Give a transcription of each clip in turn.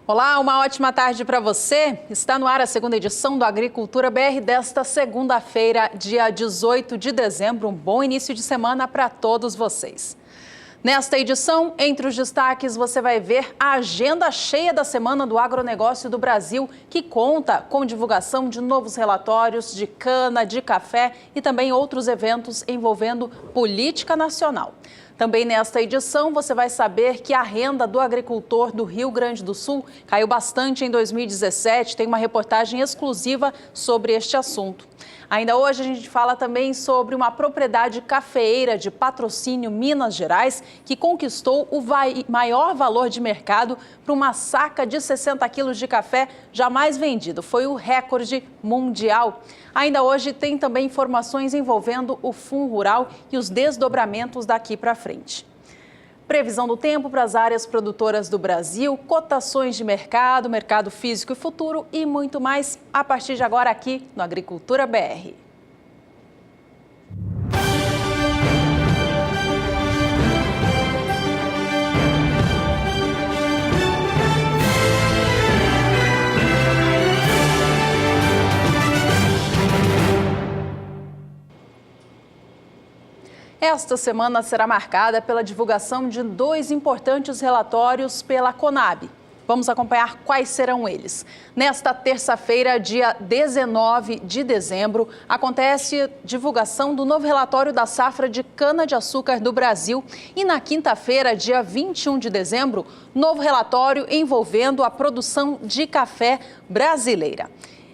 Olá, uma ótima tarde para você. Está no ar a segunda edição do Agricultura BR desta segunda-feira, dia 18 de dezembro. Um bom início de semana para todos vocês. Nesta edição, entre os destaques, você vai ver a agenda cheia da Semana do Agronegócio do Brasil, que conta com divulgação de novos relatórios de cana, de café e também outros eventos envolvendo política nacional. Também nesta edição, você vai saber que a renda do agricultor do Rio Grande do Sul caiu bastante em 2017. Tem uma reportagem exclusiva sobre este assunto. Ainda hoje a gente fala também sobre uma propriedade cafeeira de Patrocínio, Minas Gerais, que conquistou o maior valor de mercado para uma saca de 60 quilos de café jamais vendido. Foi o recorde mundial. Ainda hoje tem também informações envolvendo o Fundo Rural e os desdobramentos daqui para frente. Previsão do tempo para as áreas produtoras do Brasil, cotações de mercado, mercado físico e futuro e muito mais a partir de agora aqui no Agricultura BR. Esta semana será marcada pela divulgação de dois importantes relatórios pela Conab. Vamos acompanhar quais serão eles. Nesta terça-feira, dia 19 de dezembro, acontece divulgação do novo relatório da safra de cana-de-açúcar do Brasil. E na quinta-feira, dia 21 de dezembro, novo relatório envolvendo a produção de café brasileira.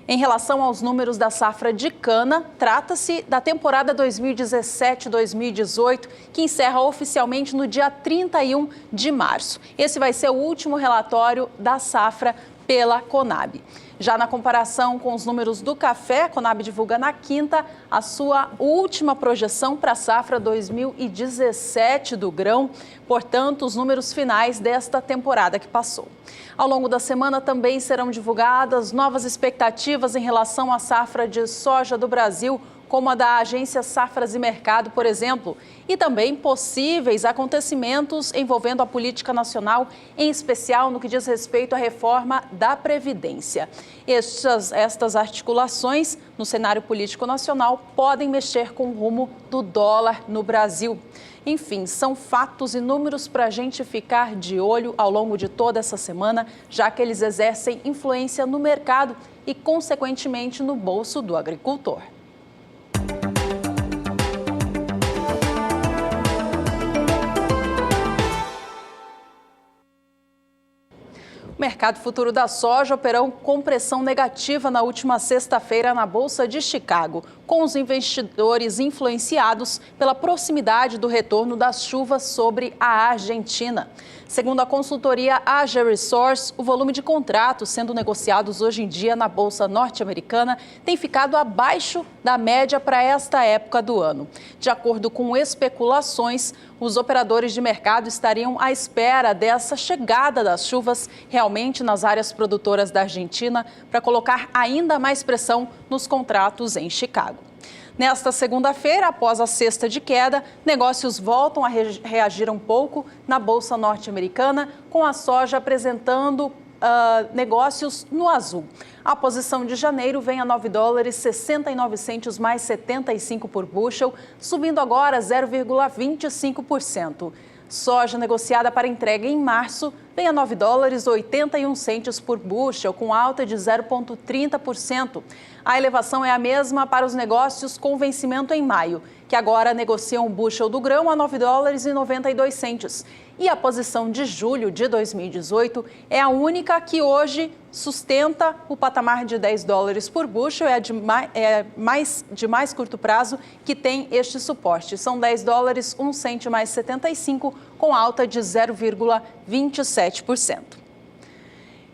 Em relação aos números da safra de cana, trata-se da temporada 2017-2018, que encerra oficialmente no dia 31 de março. Esse vai ser o último relatório da safra pela Conab. Já na comparação com os números do café, a Conab divulga na quinta a sua última projeção para a safra 2017 do grão, portanto, os números finais desta temporada que passou. Ao longo da semana também serão divulgadas novas expectativas em relação à safra de soja do Brasil, como a da Agência Safras e Mercado, por exemplo, e também possíveis acontecimentos envolvendo a política nacional, em especial no que diz respeito à reforma da Previdência. Estas articulações no cenário político nacional podem mexer com o rumo do dólar no Brasil. Enfim, são fatos e números para a gente ficar de olho ao longo de toda essa semana, já que eles exercem influência no mercado e, consequentemente, no bolso do agricultor. O mercado futuro da soja operou com pressão negativa na última sexta-feira na Bolsa de Chicago, com os investidores influenciados pela proximidade do retorno das chuvas sobre a Argentina. Segundo a consultoria AGA Resource, o volume de contratos sendo negociados hoje em dia na Bolsa norte-americana tem ficado abaixo da média para esta época do ano. De acordo com especulações, os operadores de mercado estariam à espera dessa chegada das chuvas realmente nas áreas produtoras da Argentina para colocar ainda mais pressão nos contratos em Chicago. Nesta segunda-feira, após a sexta de queda, negócios voltam a reagir um pouco na Bolsa norte-americana, com a soja apresentando negócios no azul. A posição de janeiro vem a $9,69 mais 75 por bushel, subindo agora 0,25%. Soja negociada para entrega em março vem a $9,81 por bushel, com alta de 0,30%. A elevação é a mesma para os negócios com vencimento em maio, que agora negociam o bushel do grão a $9,92. E a posição de julho de 2018 é a única que hoje sustenta o patamar de $10 por bushel, é de mais curto prazo que tem este suporte. São $10, 1 cento mais 75, com alta de 0,27%.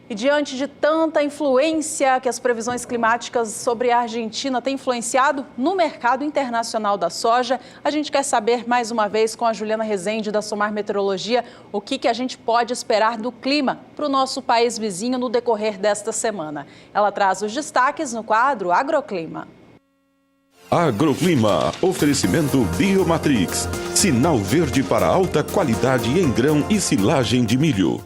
E diante de tanta influência que as previsões climáticas sobre a Argentina têm influenciado no mercado internacional da soja, a gente quer saber mais uma vez com a Juliana Rezende da Somar Meteorologia o que a gente pode esperar do clima para o nosso país vizinho no decorrer desta semana. Ela traz os destaques no quadro Agroclima. Agroclima, oferecimento Biomatrix, sinal verde para alta qualidade em grão e silagem de milho.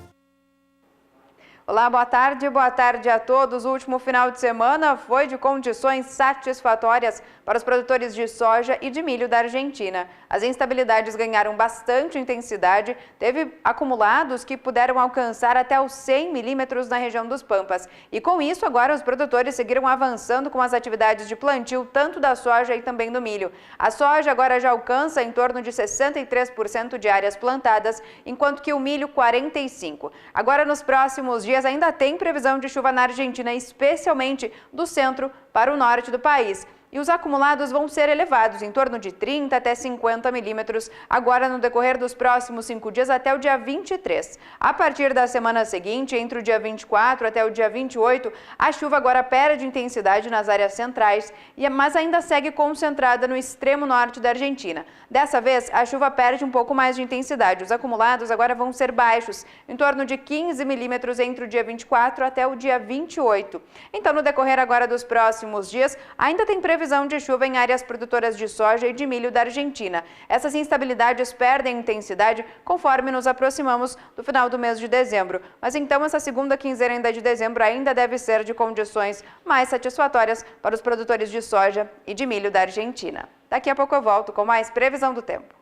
Olá, boa tarde a todos. O último final de semana foi de condições satisfatórias para os produtores de soja e de milho da Argentina. As instabilidades ganharam bastante intensidade, teve acumulados que puderam alcançar até os 100 milímetros na região dos Pampas. E com isso, agora os produtores seguiram avançando com as atividades de plantio, tanto da soja e também do milho. A soja agora já alcança em torno de 63% de áreas plantadas, enquanto que o milho 45%. Agora, nos próximos dias, ainda tem previsão de chuva na Argentina, especialmente do centro para o norte do país. E os acumulados vão ser elevados, em torno de 30 até 50 milímetros, agora no decorrer dos próximos 5 dias até o dia 23. A partir da semana seguinte, entre o dia 24 até o dia 28, a chuva agora perde intensidade nas áreas centrais, mas ainda segue concentrada no extremo norte da Argentina. Dessa vez, a chuva perde um pouco mais de intensidade. Os acumulados agora vão ser baixos, em torno de 15 milímetros entre o dia 24 até o dia 28. Então, no decorrer agora dos próximos dias, ainda tem previsão de chuva em áreas produtoras de soja e de milho da Argentina. Essas instabilidades perdem intensidade conforme nos aproximamos do final do mês de dezembro. Mas então essa segunda quinzena ainda de dezembro ainda deve ser de condições mais satisfatórias para os produtores de soja e de milho da Argentina. Daqui a pouco eu volto com mais previsão do tempo.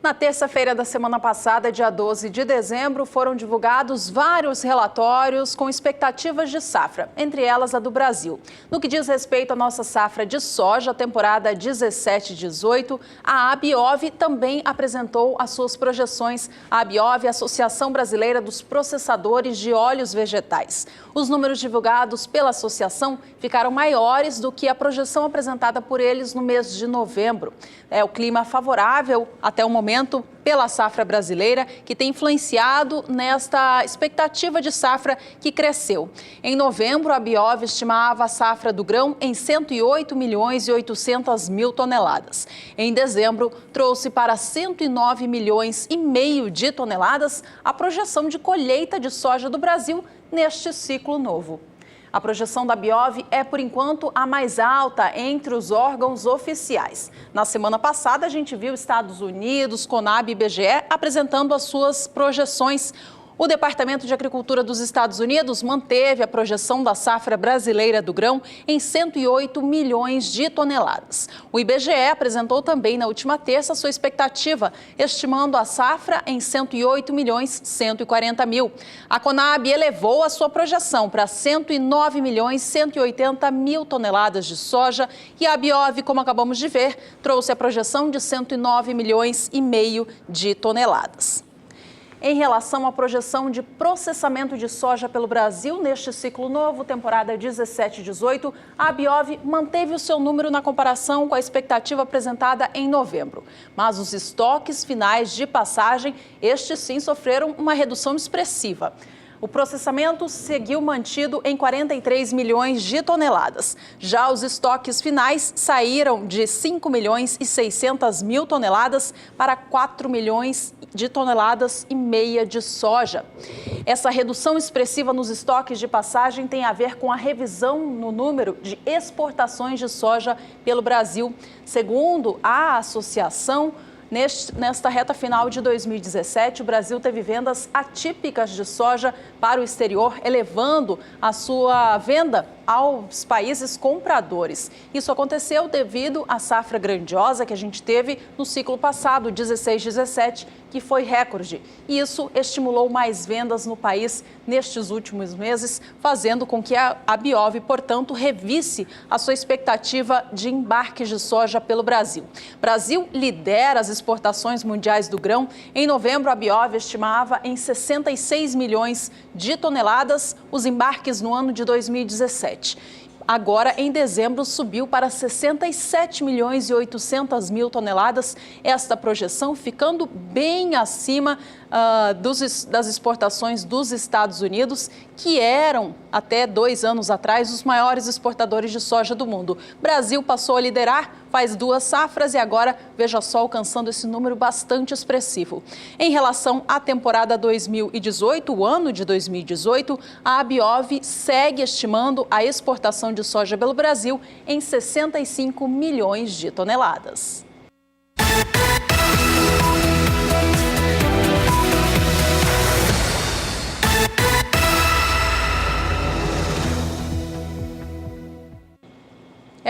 Na terça-feira da semana passada, dia 12 de dezembro, foram divulgados vários relatórios com expectativas de safra, entre elas a do Brasil. No que diz respeito à nossa safra de soja, temporada 17-18, a Abiov também apresentou as suas projeções. A Abiov é a Associação Brasileira dos Processadores de Óleos Vegetais. Os números divulgados pela associação ficaram maiores do que a projeção apresentada por eles no mês de novembro. O clima favorável até o momento pela safra brasileira, que tem influenciado nesta expectativa de safra que cresceu. Em novembro, a Abiov estimava a safra do grão em 108 milhões e 800 mil toneladas. Em dezembro, trouxe para 109 milhões e meio de toneladas a projeção de colheita de soja do Brasil neste ciclo novo. A projeção da Abiov é, por enquanto, a mais alta entre os órgãos oficiais. Na semana passada, a gente viu Estados Unidos, Conab e IBGE apresentando as suas projeções. O Departamento de Agricultura dos Estados Unidos manteve a projeção da safra brasileira do grão em 108 milhões de toneladas. O IBGE apresentou também na última terça sua expectativa, estimando a safra em 108 milhões 140 mil. A Conab elevou a sua projeção para 109 milhões 180 mil toneladas de soja e a Abiov, como acabamos de ver, trouxe a projeção de 109 milhões e meio de toneladas. Em relação à projeção de processamento de soja pelo Brasil neste ciclo novo, temporada 17-18, a Abiov manteve o seu número na comparação com a expectativa apresentada em novembro. Mas os estoques finais de passagem, estes sim sofreram uma redução expressiva. O processamento seguiu mantido em 43 milhões de toneladas. Já os estoques finais saíram de 5 milhões e 600 mil toneladas para 4 milhões de toneladas e meia de soja. Essa redução expressiva nos estoques de passagem tem a ver com a revisão no número de exportações de soja pelo Brasil. Segundo a associação, nesta reta final de 2017, o Brasil teve vendas atípicas de soja para o exterior, elevando a sua venda aos países compradores. Isso aconteceu devido à safra grandiosa que a gente teve no ciclo passado, 16-17, que foi recorde. E isso estimulou mais vendas no país nestes últimos meses, fazendo com que a Abiov, portanto, revisse a sua expectativa de embarques de soja pelo Brasil. Brasil lidera as exportações mundiais do grão. Em novembro, a Abiov estimava em 66 milhões de toneladas os embarques no ano de 2017. Agora, em dezembro, subiu para 67 milhões e 800 mil toneladas, esta projeção ficando bem acima das exportações dos Estados Unidos, que eram, até 2 anos atrás, os maiores exportadores de soja do mundo. Brasil passou a liderar faz 2 safras e agora, veja só, alcançando esse número bastante expressivo. Em relação à temporada 2018, o ano de 2018, a Abiov segue estimando a exportação de soja pelo Brasil em 65 milhões de toneladas.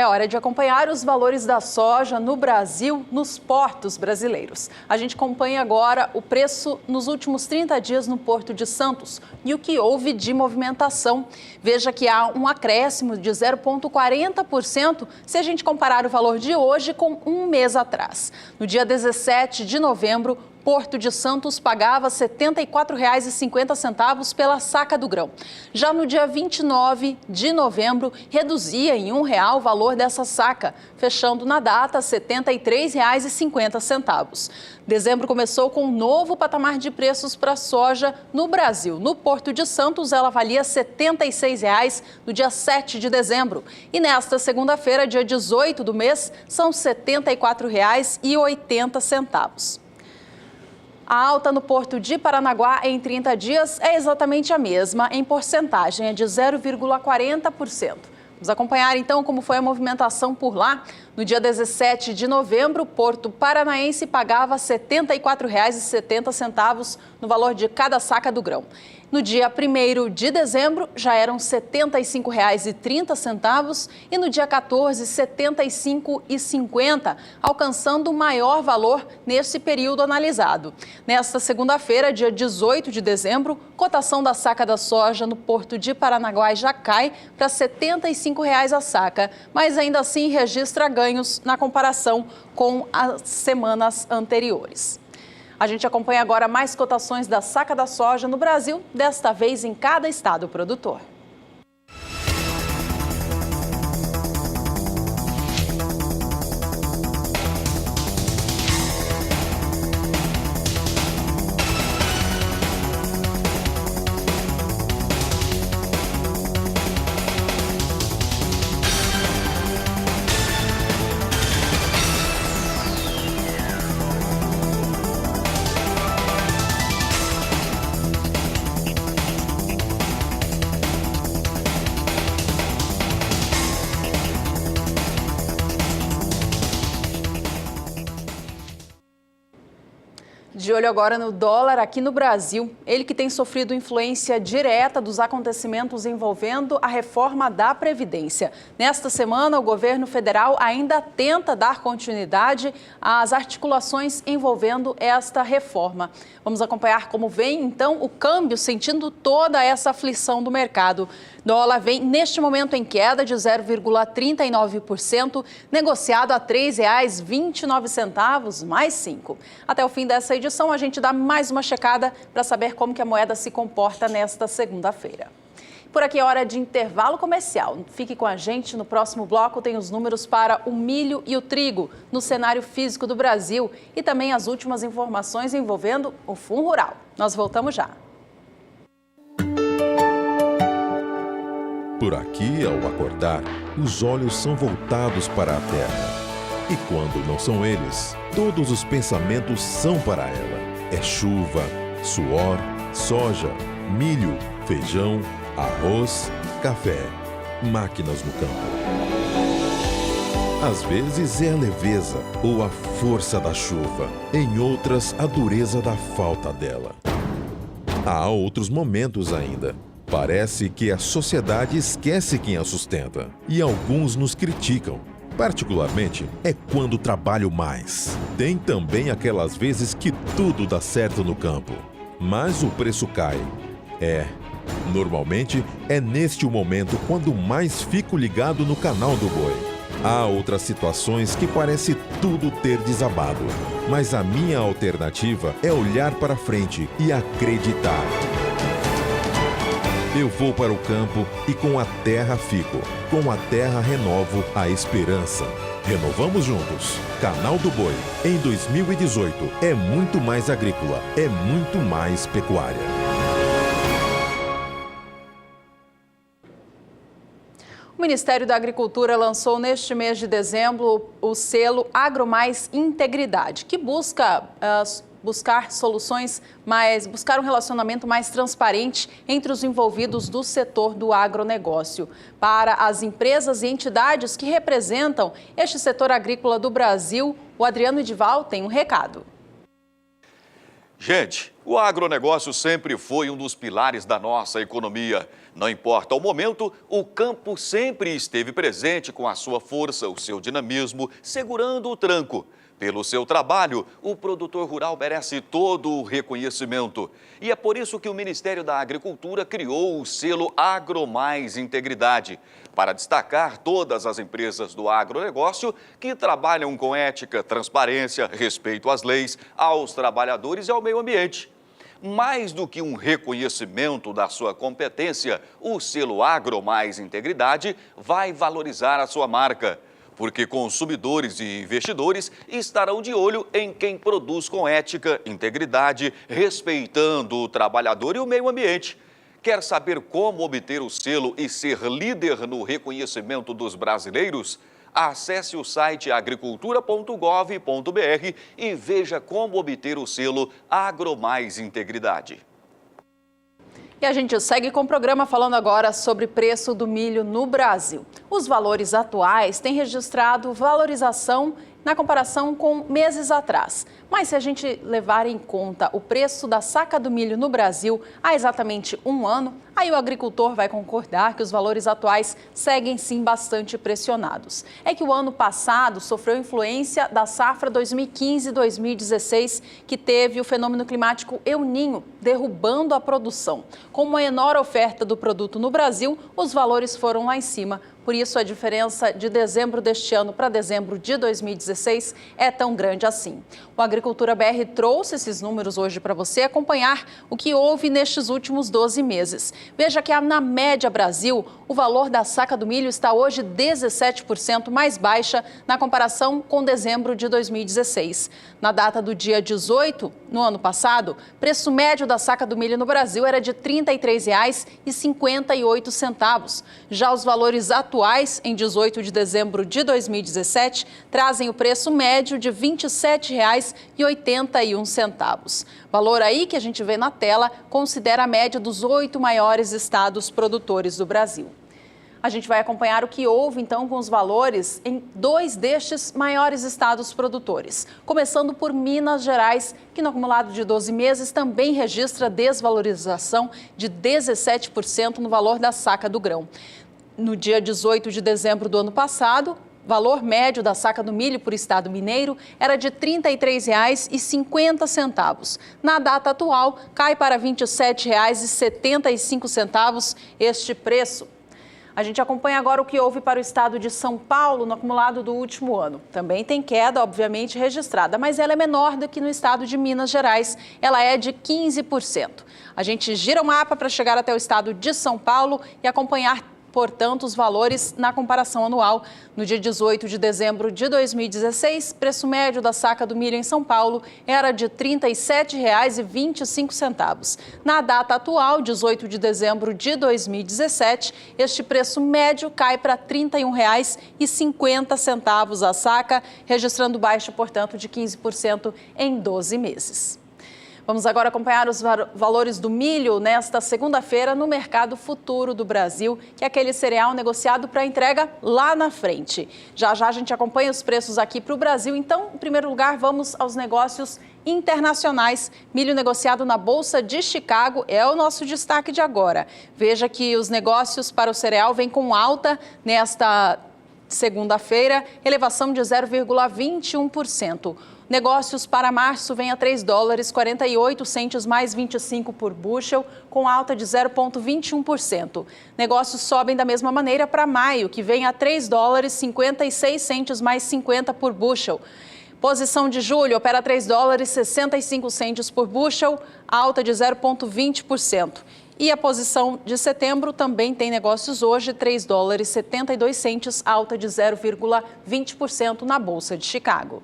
É hora de acompanhar os valores da soja no Brasil, nos portos brasileiros. A gente acompanha agora o preço nos últimos 30 dias no Porto de Santos e o que houve de movimentação. Veja que há um acréscimo de 0,40% se a gente comparar o valor de hoje com um mês atrás. No dia 17 de novembro, Porto de Santos pagava R$ 74,50 pela saca do grão. Já no dia 29 de novembro, reduzia em R$1 o valor dessa saca, fechando na data R$ 73,50. Dezembro começou com um novo patamar de preços para a soja no Brasil. No Porto de Santos, ela valia R$ 76,00 no dia 7 de dezembro. E nesta segunda-feira, dia 18 do mês, são R$ 74,80. A alta no Porto de Paranaguá em 30 dias é exatamente a mesma, em porcentagem, é de 0,40%. Vamos acompanhar então como foi a movimentação por lá. No dia 17 de novembro, o Porto Paranaense pagava R$ 74,70 no valor de cada saca do grão. No dia 1º de dezembro, já eram R$ 75,30 e no dia 14, R$ 75,50, alcançando o maior valor nesse período analisado. Nesta segunda-feira, dia 18 de dezembro, cotação da saca da soja no Porto de Paranaguá já cai para R$ 75,00 a saca, mas ainda assim registra ganhos na comparação com as semanas anteriores. A gente acompanha agora mais cotações da saca da soja no Brasil, desta vez em cada estado produtor. De olho agora no dólar aqui no Brasil, ele que tem sofrido influência direta dos acontecimentos envolvendo a reforma da Previdência. Nesta semana, o governo federal ainda tenta dar continuidade às articulações envolvendo esta reforma. Vamos acompanhar como vem, então, o câmbio sentindo toda essa aflição do mercado. Dólar vem, neste momento, em queda de 0,39%, negociado a R$ 3,29, mais 5. Até o fim dessa edição, a gente dá mais uma checada para saber como que a moeda se comporta nesta segunda-feira. Por aqui é hora de intervalo comercial. Fique com a gente, no próximo bloco tem os números para o milho e o trigo no cenário físico do Brasil e também as últimas informações envolvendo o Fundo Rural. Nós voltamos já. Por aqui, ao acordar, os olhos são voltados para a terra. E quando não são eles, todos os pensamentos são para ela. É chuva, suor, soja, milho, feijão, arroz, café, máquinas no campo. Às vezes é a leveza ou a força da chuva, em outras a dureza da falta dela. Há outros momentos ainda. Parece que a sociedade esquece quem a sustenta e alguns nos criticam. Particularmente é quando trabalho mais. Tem também aquelas vezes que tudo dá certo no campo, mas o preço cai. Normalmente é neste o momento quando mais fico ligado no canal do boi. Há outras situações que parece tudo ter desabado, mas a minha alternativa é olhar para frente e acreditar. Eu vou para o campo e com a terra fico. Com a terra renovo a esperança. Renovamos juntos. Canal do Boi. Em 2018 é muito mais agrícola, é muito mais pecuária. O Ministério da Agricultura lançou neste mês de dezembro o selo AgroMais Integridade, que buscar um relacionamento mais transparente entre os envolvidos do setor do agronegócio. Para as empresas e entidades que representam este setor agrícola do Brasil, o Adriano Edival tem um recado. Gente, o agronegócio sempre foi um dos pilares da nossa economia. Não importa o momento, o campo sempre esteve presente com a sua força, o seu dinamismo, segurando o tranco. Pelo seu trabalho, o produtor rural merece todo o reconhecimento. E é por isso que o Ministério da Agricultura criou o selo AgroMais Integridade, para destacar todas as empresas do agronegócio que trabalham com ética, transparência, respeito às leis, aos trabalhadores e ao meio ambiente. Mais do que um reconhecimento da sua competência, o selo AgroMais Integridade vai valorizar a sua marca, porque consumidores e investidores estarão de olho em quem produz com ética, integridade, respeitando o trabalhador e o meio ambiente. Quer saber como obter o selo e ser líder no reconhecimento dos brasileiros? Acesse o site agricultura.gov.br e veja como obter o selo AgroMais Integridade. E a gente segue com o programa falando agora sobre preço do milho no Brasil. Os valores atuais têm registrado valorização na comparação com meses atrás. Mas se a gente levar em conta o preço da saca do milho no Brasil há exatamente um ano, aí o agricultor vai concordar que os valores atuais seguem sim bastante pressionados. É que o ano passado sofreu influência da safra 2015-2016, que teve o fenômeno climático El Niño derrubando a produção. Com uma menor oferta do produto no Brasil, os valores foram lá em cima. Por isso, a diferença de dezembro deste ano para dezembro de 2016 é tão grande assim. O Agricultura BR trouxe esses números hoje para você acompanhar o que houve nestes últimos 12 meses. Veja que na média Brasil, o valor da saca do milho está hoje 17% mais baixa na comparação com dezembro de 2016. Na data do dia 18, no ano passado, preço médio da saca do milho no Brasil era de R$ 33,58. Já os valores atuais, em 18 de dezembro de 2017, trazem o preço médio de R$ 27,81. Valor aí que a gente vê na tela considera a média dos 8 maiores estados produtores do Brasil. A gente vai acompanhar o que houve, então, com os valores em 2 destes maiores estados produtores. Começando por Minas Gerais, que no acumulado de 12 meses também registra desvalorização de 17% no valor da saca do grão. No dia 18 de dezembro do ano passado, valor médio da saca do milho por estado mineiro era de R$ 33,50. Na data atual, cai para R$ 27,75 este preço. A gente acompanha agora o que houve para o estado de São Paulo no acumulado do último ano. Também tem queda, obviamente, registrada, mas ela é menor do que no estado de Minas Gerais. Ela é de 15%. A gente gira o mapa para chegar até o estado de São Paulo e acompanhar, portanto, os valores na comparação anual. No dia 18 de dezembro de 2016, preço médio da saca do milho em São Paulo era de R$ 37,25. Na data atual, 18 de dezembro de 2017, este preço médio cai para R$ 31,50 a saca, registrando baixa, portanto, de 15% em 12 meses. Vamos agora acompanhar os valores do milho nesta segunda-feira no mercado futuro do Brasil, que é aquele cereal negociado para entrega lá na frente. Já já a gente acompanha os preços aqui para o Brasil. Então, em primeiro lugar, vamos aos negócios internacionais. Milho negociado na Bolsa de Chicago é o nosso destaque de agora. Veja que os negócios para o cereal vêm com alta nesta segunda-feira, elevação de 0,21%. Negócios para março vem a $3,48 mais 25 por bushel, com alta de 0,21%. Negócios sobem da mesma maneira para maio, que vem a $3,56 mais 50 por bushel. Posição de julho opera $3,65 por bushel, alta de 0,20%. E a posição de setembro também tem negócios hoje, $3,72, alta de 0,20% na Bolsa de Chicago.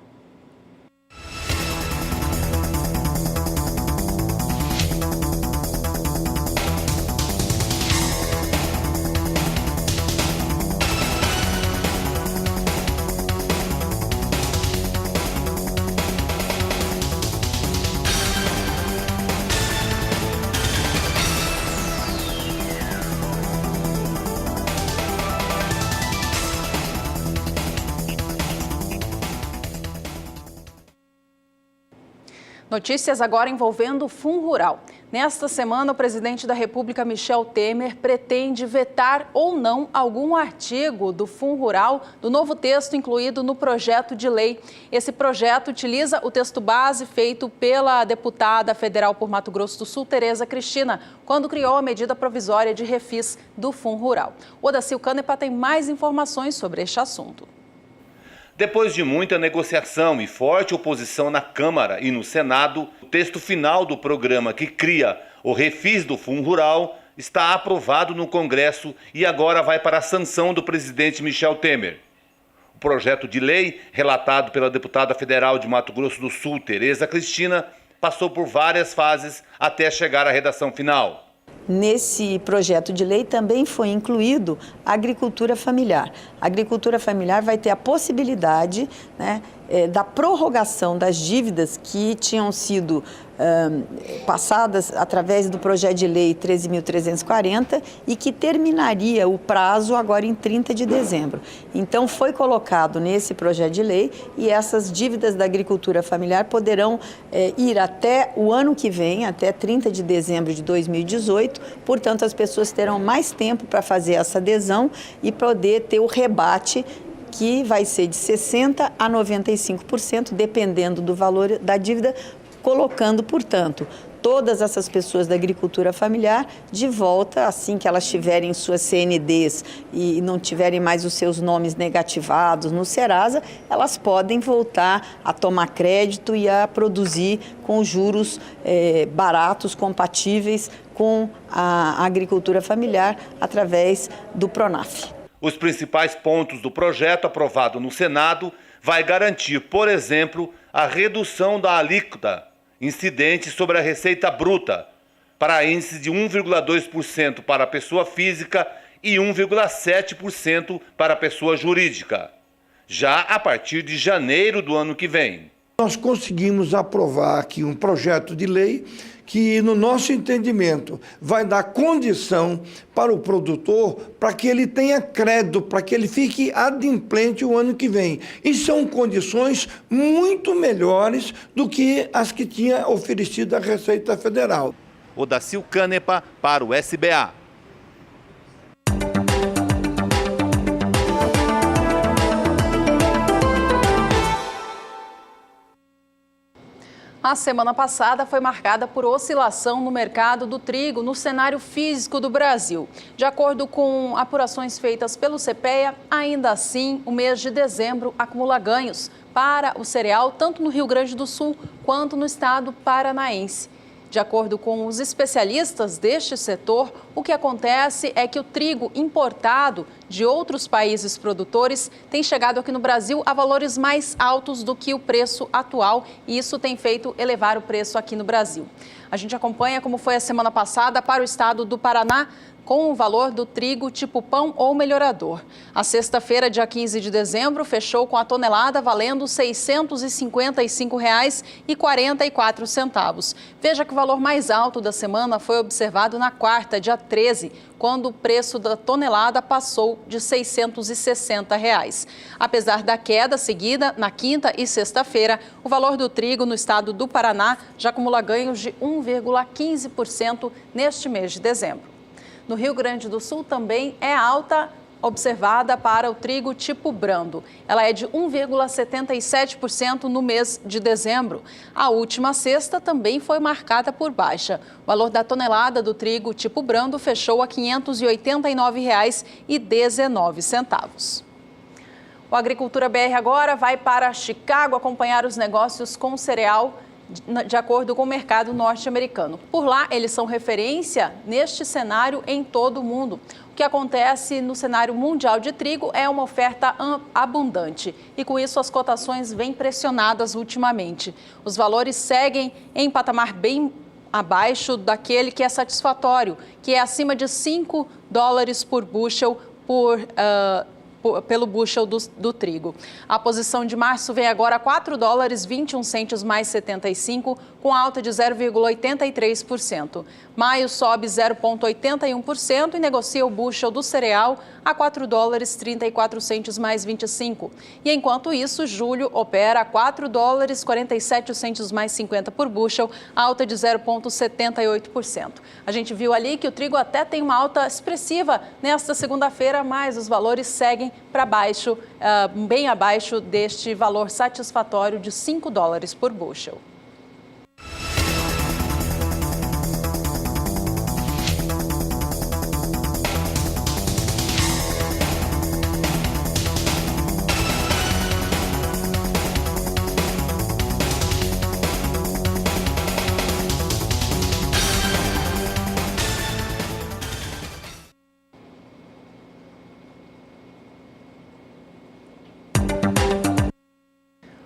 Notícias agora envolvendo o Fundo Rural. Nesta semana, o presidente da República, Michel Temer, pretende vetar ou não algum artigo do Fundo Rural do novo texto incluído no projeto de lei. Esse projeto utiliza o texto base feito pela deputada federal por Mato Grosso do Sul, Tereza Cristina, quando criou a medida provisória de refis do Fundo Rural. O Odacil Canepa tem mais informações sobre este assunto. Depois de muita negociação e forte oposição na Câmara e no Senado, o texto final do programa que cria o refis do Fundo Rural está aprovado no Congresso e agora vai para a sanção do presidente Michel Temer. O projeto de lei, relatado pela deputada federal de Mato Grosso do Sul, Tereza Cristina, passou por várias fases até chegar à redação final. Nesse projeto de lei também foi incluído a agricultura familiar. A agricultura familiar vai ter a possibilidade, da prorrogação das dívidas que tinham sido passadas através do projeto de lei 13.340 e que terminaria o prazo agora em 30 de dezembro. Então foi colocado nesse projeto de lei e essas dívidas da agricultura familiar poderão ir até o ano que vem, até 30 de dezembro de 2018, portanto as pessoas terão mais tempo para fazer essa adesão e poder ter o rebate que vai ser de 60% a 95%, dependendo do valor da dívida, colocando, portanto, todas essas pessoas da agricultura familiar de volta, assim que elas tiverem suas CNDs e não tiverem mais os seus nomes negativados no Serasa, elas podem voltar a tomar crédito e a produzir com juros baratos, compatíveis com a agricultura familiar através do Pronaf. Os principais pontos do projeto aprovado no Senado vai garantir, por exemplo, a redução da alíquota incidente sobre a receita bruta para índice de 1,2% para a pessoa física e 1,7% para a pessoa jurídica, já a partir de janeiro do ano que vem. Nós conseguimos aprovar aqui um projeto de lei que, no nosso entendimento, vai dar condição para o produtor para que ele tenha crédito, para que ele fique adimplente o ano que vem. E são condições muito melhores do que as que tinha oferecido a Receita Federal. Odacil Canepa para o SBA. A semana passada foi marcada por oscilação no mercado do trigo no cenário físico do Brasil. De acordo com apurações feitas pelo CPEA, ainda assim, o mês de dezembro acumula ganhos para o cereal, tanto no Rio Grande do Sul quanto no estado paranaense. De acordo com os especialistas deste setor, o que acontece é que o trigo importado de outros países produtores tem chegado aqui no Brasil a valores mais altos do que o preço atual e isso tem feito elevar o preço aqui no Brasil. A gente acompanha como foi a semana passada para o estado do Paraná, com o valor do trigo tipo pão ou melhorador. A sexta-feira, dia 15 de dezembro, fechou com a tonelada valendo R$ 655,44. Veja que o valor mais alto da semana foi observado na quarta, dia 13, quando o preço da tonelada passou de R$ 660. Apesar da queda seguida na quinta e sexta-feira, o valor do trigo no estado do Paraná já acumula ganhos de 1,15% neste mês de dezembro. No Rio Grande do Sul também é alta observada para o trigo tipo brando. Ela é de 1,77% no mês de dezembro. A última sexta também foi marcada por baixa. O valor da tonelada do trigo tipo brando fechou a R$ 589,19. O Agricultura BR agora vai para Chicago acompanhar os negócios com cereal de acordo com o mercado norte-americano. Por lá, eles são referência neste cenário em todo o mundo. O que acontece no cenário mundial de trigo é uma oferta abundante e, com isso, as cotações vêm pressionadas ultimamente. Os valores seguem em patamar bem abaixo daquele que é satisfatório, que é acima de $5 por bushel pelo bushel do trigo. A posição de março vem agora a 4 dólares 21 centes mais 75, com alta de 0,83%. Maio sobe 0,81% e negocia o bushel do cereal a 4 dólares 34 centes mais 25. E enquanto isso, julho opera a 4 dólares 47 centes mais 50 por bushel, alta de 0,78%. A gente viu ali que o trigo até tem uma alta expressiva nesta segunda-feira, mas os valores seguem para baixo, bem abaixo deste valor satisfatório de 5 dólares por bushel.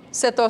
O setor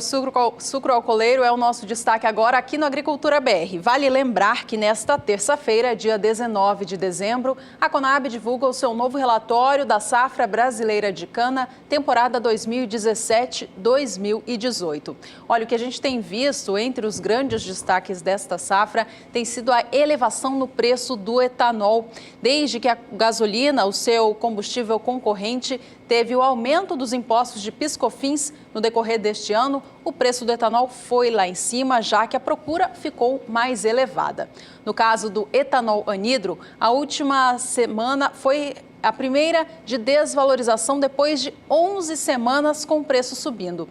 sucroalcooleiro é o nosso destaque agora aqui no Agricultura BR. Vale lembrar que nesta terça-feira, dia 19 de dezembro, a Conab divulga o seu novo relatório da safra brasileira de cana, temporada 2017-2018. Olha, o que a gente tem visto entre os grandes destaques desta safra tem sido a elevação no preço do etanol. Desde que a gasolina, o seu combustível concorrente, teve o aumento dos impostos de PIS/COFINS no decorrer deste ano, o preço do etanol foi lá em cima, já que a procura ficou mais elevada. No caso do etanol anidro, a última semana foi a primeira de desvalorização depois de 11 semanas com o preço subindo.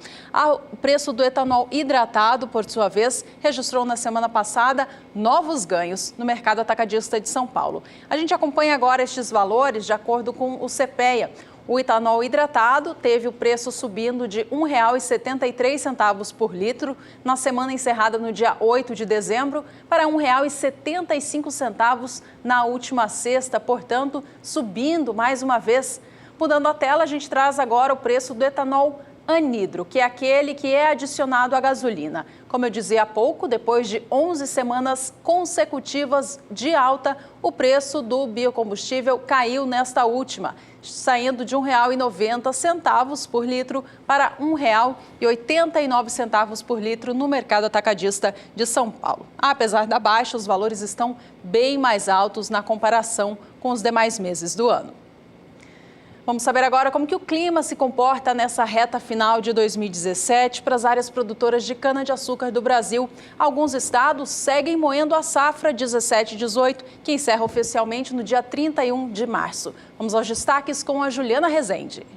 O preço do etanol hidratado, por sua vez, registrou na semana passada novos ganhos no mercado atacadista de São Paulo. A gente acompanha agora estes valores de acordo com o CPEA. O etanol hidratado teve o preço subindo de R$ 1,73 por litro na semana encerrada no dia 8 de dezembro para R$ 1,75 na última sexta, portanto, subindo mais uma vez. Mudando a tela, a gente traz agora o preço do etanol anidro, que é aquele que é adicionado à gasolina. Como eu dizia há pouco, depois de 11 semanas consecutivas de alta, o preço do biocombustível caiu nesta última, saindo de R$ 1,90 por litro para R$ 1,89 por litro no mercado atacadista de São Paulo. Apesar da baixa, os valores estão bem mais altos na comparação com os demais meses do ano. Vamos saber agora como que o clima se comporta nessa reta final de 2017 para as áreas produtoras de cana-de-açúcar do Brasil. Alguns estados seguem moendo a safra 17-18, que encerra oficialmente no dia 31 de março. Vamos aos destaques com a Juliana Rezende.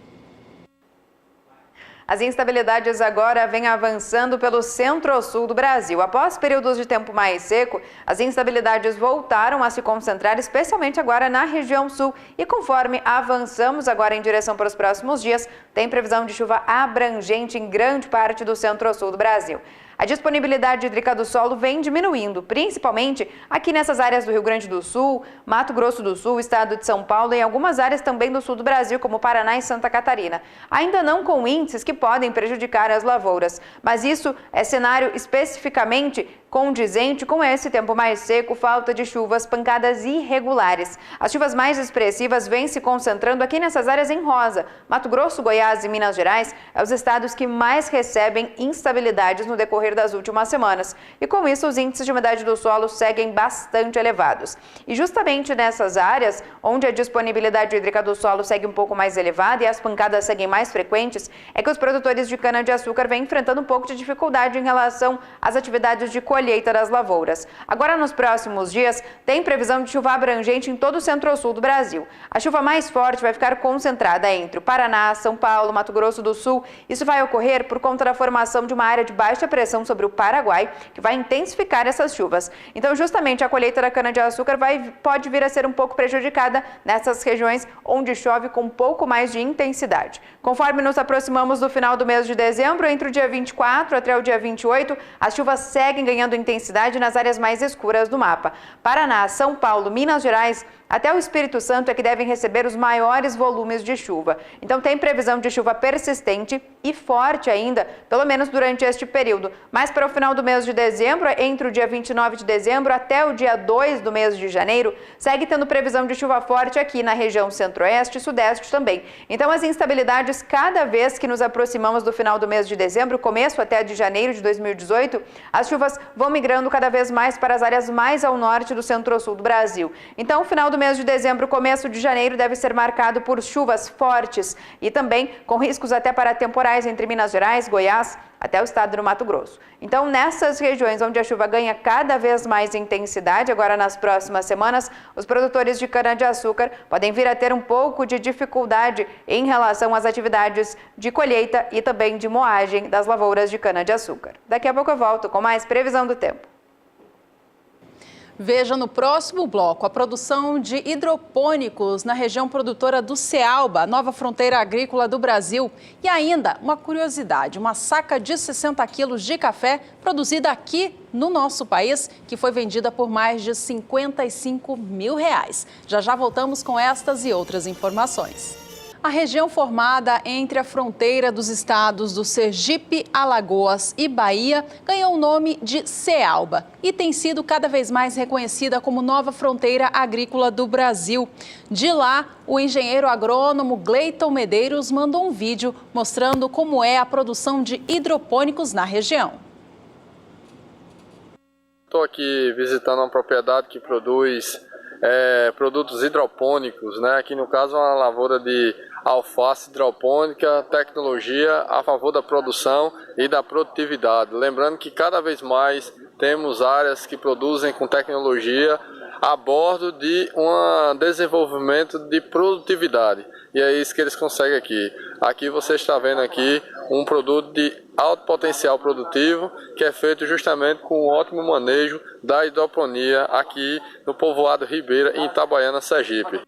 As instabilidades agora vêm avançando pelo centro-sul do Brasil. Após períodos de tempo mais seco, as instabilidades voltaram a se concentrar, especialmente agora na região sul. E conforme avançamos agora em direção para os próximos dias, tem previsão de chuva abrangente em grande parte do centro-sul do Brasil. A disponibilidade hídrica do solo vem diminuindo, principalmente aqui nessas áreas do Rio Grande do Sul, Mato Grosso do Sul, estado de São Paulo e em algumas áreas também do sul do Brasil, como Paraná e Santa Catarina. Ainda não com índices que podem prejudicar as lavouras, mas isso é cenário especificamente condizente com esse tempo mais seco, falta de chuvas, pancadas irregulares. As chuvas mais expressivas vêm se concentrando aqui nessas áreas em rosa. Mato Grosso, Goiás e Minas Gerais são os estados que mais recebem instabilidades no decorrer das últimas semanas. E com isso, os índices de umidade do solo seguem bastante elevados. E justamente nessas áreas, onde a disponibilidade hídrica do solo segue um pouco mais elevada e as pancadas seguem mais frequentes, é que os produtores de cana-de-açúcar vêm enfrentando um pouco de dificuldade em relação às atividades de colheita das lavouras. Agora, nos próximos dias, tem previsão de chuva abrangente em todo o centro-sul do Brasil. A chuva mais forte vai ficar concentrada entre o Paraná, São Paulo, Mato Grosso do Sul. Isso vai ocorrer por conta da formação de uma área de baixa pressão sobre o Paraguai, que vai intensificar essas chuvas. Então, justamente, a colheita da cana-de-açúcar pode vir a ser um pouco prejudicada nessas regiões onde chove com um pouco mais de intensidade. Conforme nos aproximamos do final do mês de dezembro, entre o dia 24 até o dia 28, as chuvas seguem ganhando intensidade nas áreas mais escuras do mapa. Paraná, São Paulo, Minas Gerais Até o Espírito Santo é que devem receber os maiores volumes de chuva. Então tem previsão de chuva persistente e forte ainda, pelo menos durante este período. Mas para o final do mês de dezembro, entre o dia 29 de dezembro até o dia 2 do mês de janeiro, segue tendo previsão de chuva forte aqui na região centro-oeste e sudeste também. Então as instabilidades, cada vez que nos aproximamos do final do mês de dezembro, começo até de janeiro de 2018, as chuvas vão migrando cada vez mais para as áreas mais ao norte do centro-sul do Brasil. Então o final do mês de dezembro, começo de janeiro, deve ser marcado por chuvas fortes e também com riscos até para temporais entre Minas Gerais, Goiás, até o estado do Mato Grosso. Então, nessas regiões onde a chuva ganha cada vez mais intensidade, agora nas próximas semanas, os produtores de cana-de-açúcar podem vir a ter um pouco de dificuldade em relação às atividades de colheita e também de moagem das lavouras de cana-de-açúcar. Daqui a pouco eu volto com mais previsão do tempo. Veja no próximo bloco a produção de hidropônicos na região produtora do Cealba, nova fronteira agrícola do Brasil. E ainda, uma curiosidade, uma saca de 60 quilos de café produzida aqui no nosso país, que foi vendida por mais de R$55 mil. Já já voltamos com estas e outras informações. A região formada entre a fronteira dos estados do Sergipe, Alagoas e Bahia ganhou o nome de Cealba e tem sido cada vez mais reconhecida como nova fronteira agrícola do Brasil. De lá, o engenheiro agrônomo Gleiton Medeiros mandou um vídeo mostrando como é a produção de hidropônicos na região. Estou aqui visitando uma propriedade que produz produtos hidropônicos, né? Aqui no caso uma lavoura de alface hidropônica, tecnologia a favor da produção e da produtividade. Lembrando que cada vez mais temos áreas que produzem com tecnologia a bordo de um desenvolvimento de produtividade. E é isso que eles conseguem aqui. Aqui você está vendo aqui um produto de alto potencial produtivo que é feito justamente com um ótimo manejo da hidroponia aqui no povoado Ribeira, em Itabaiana, Sergipe.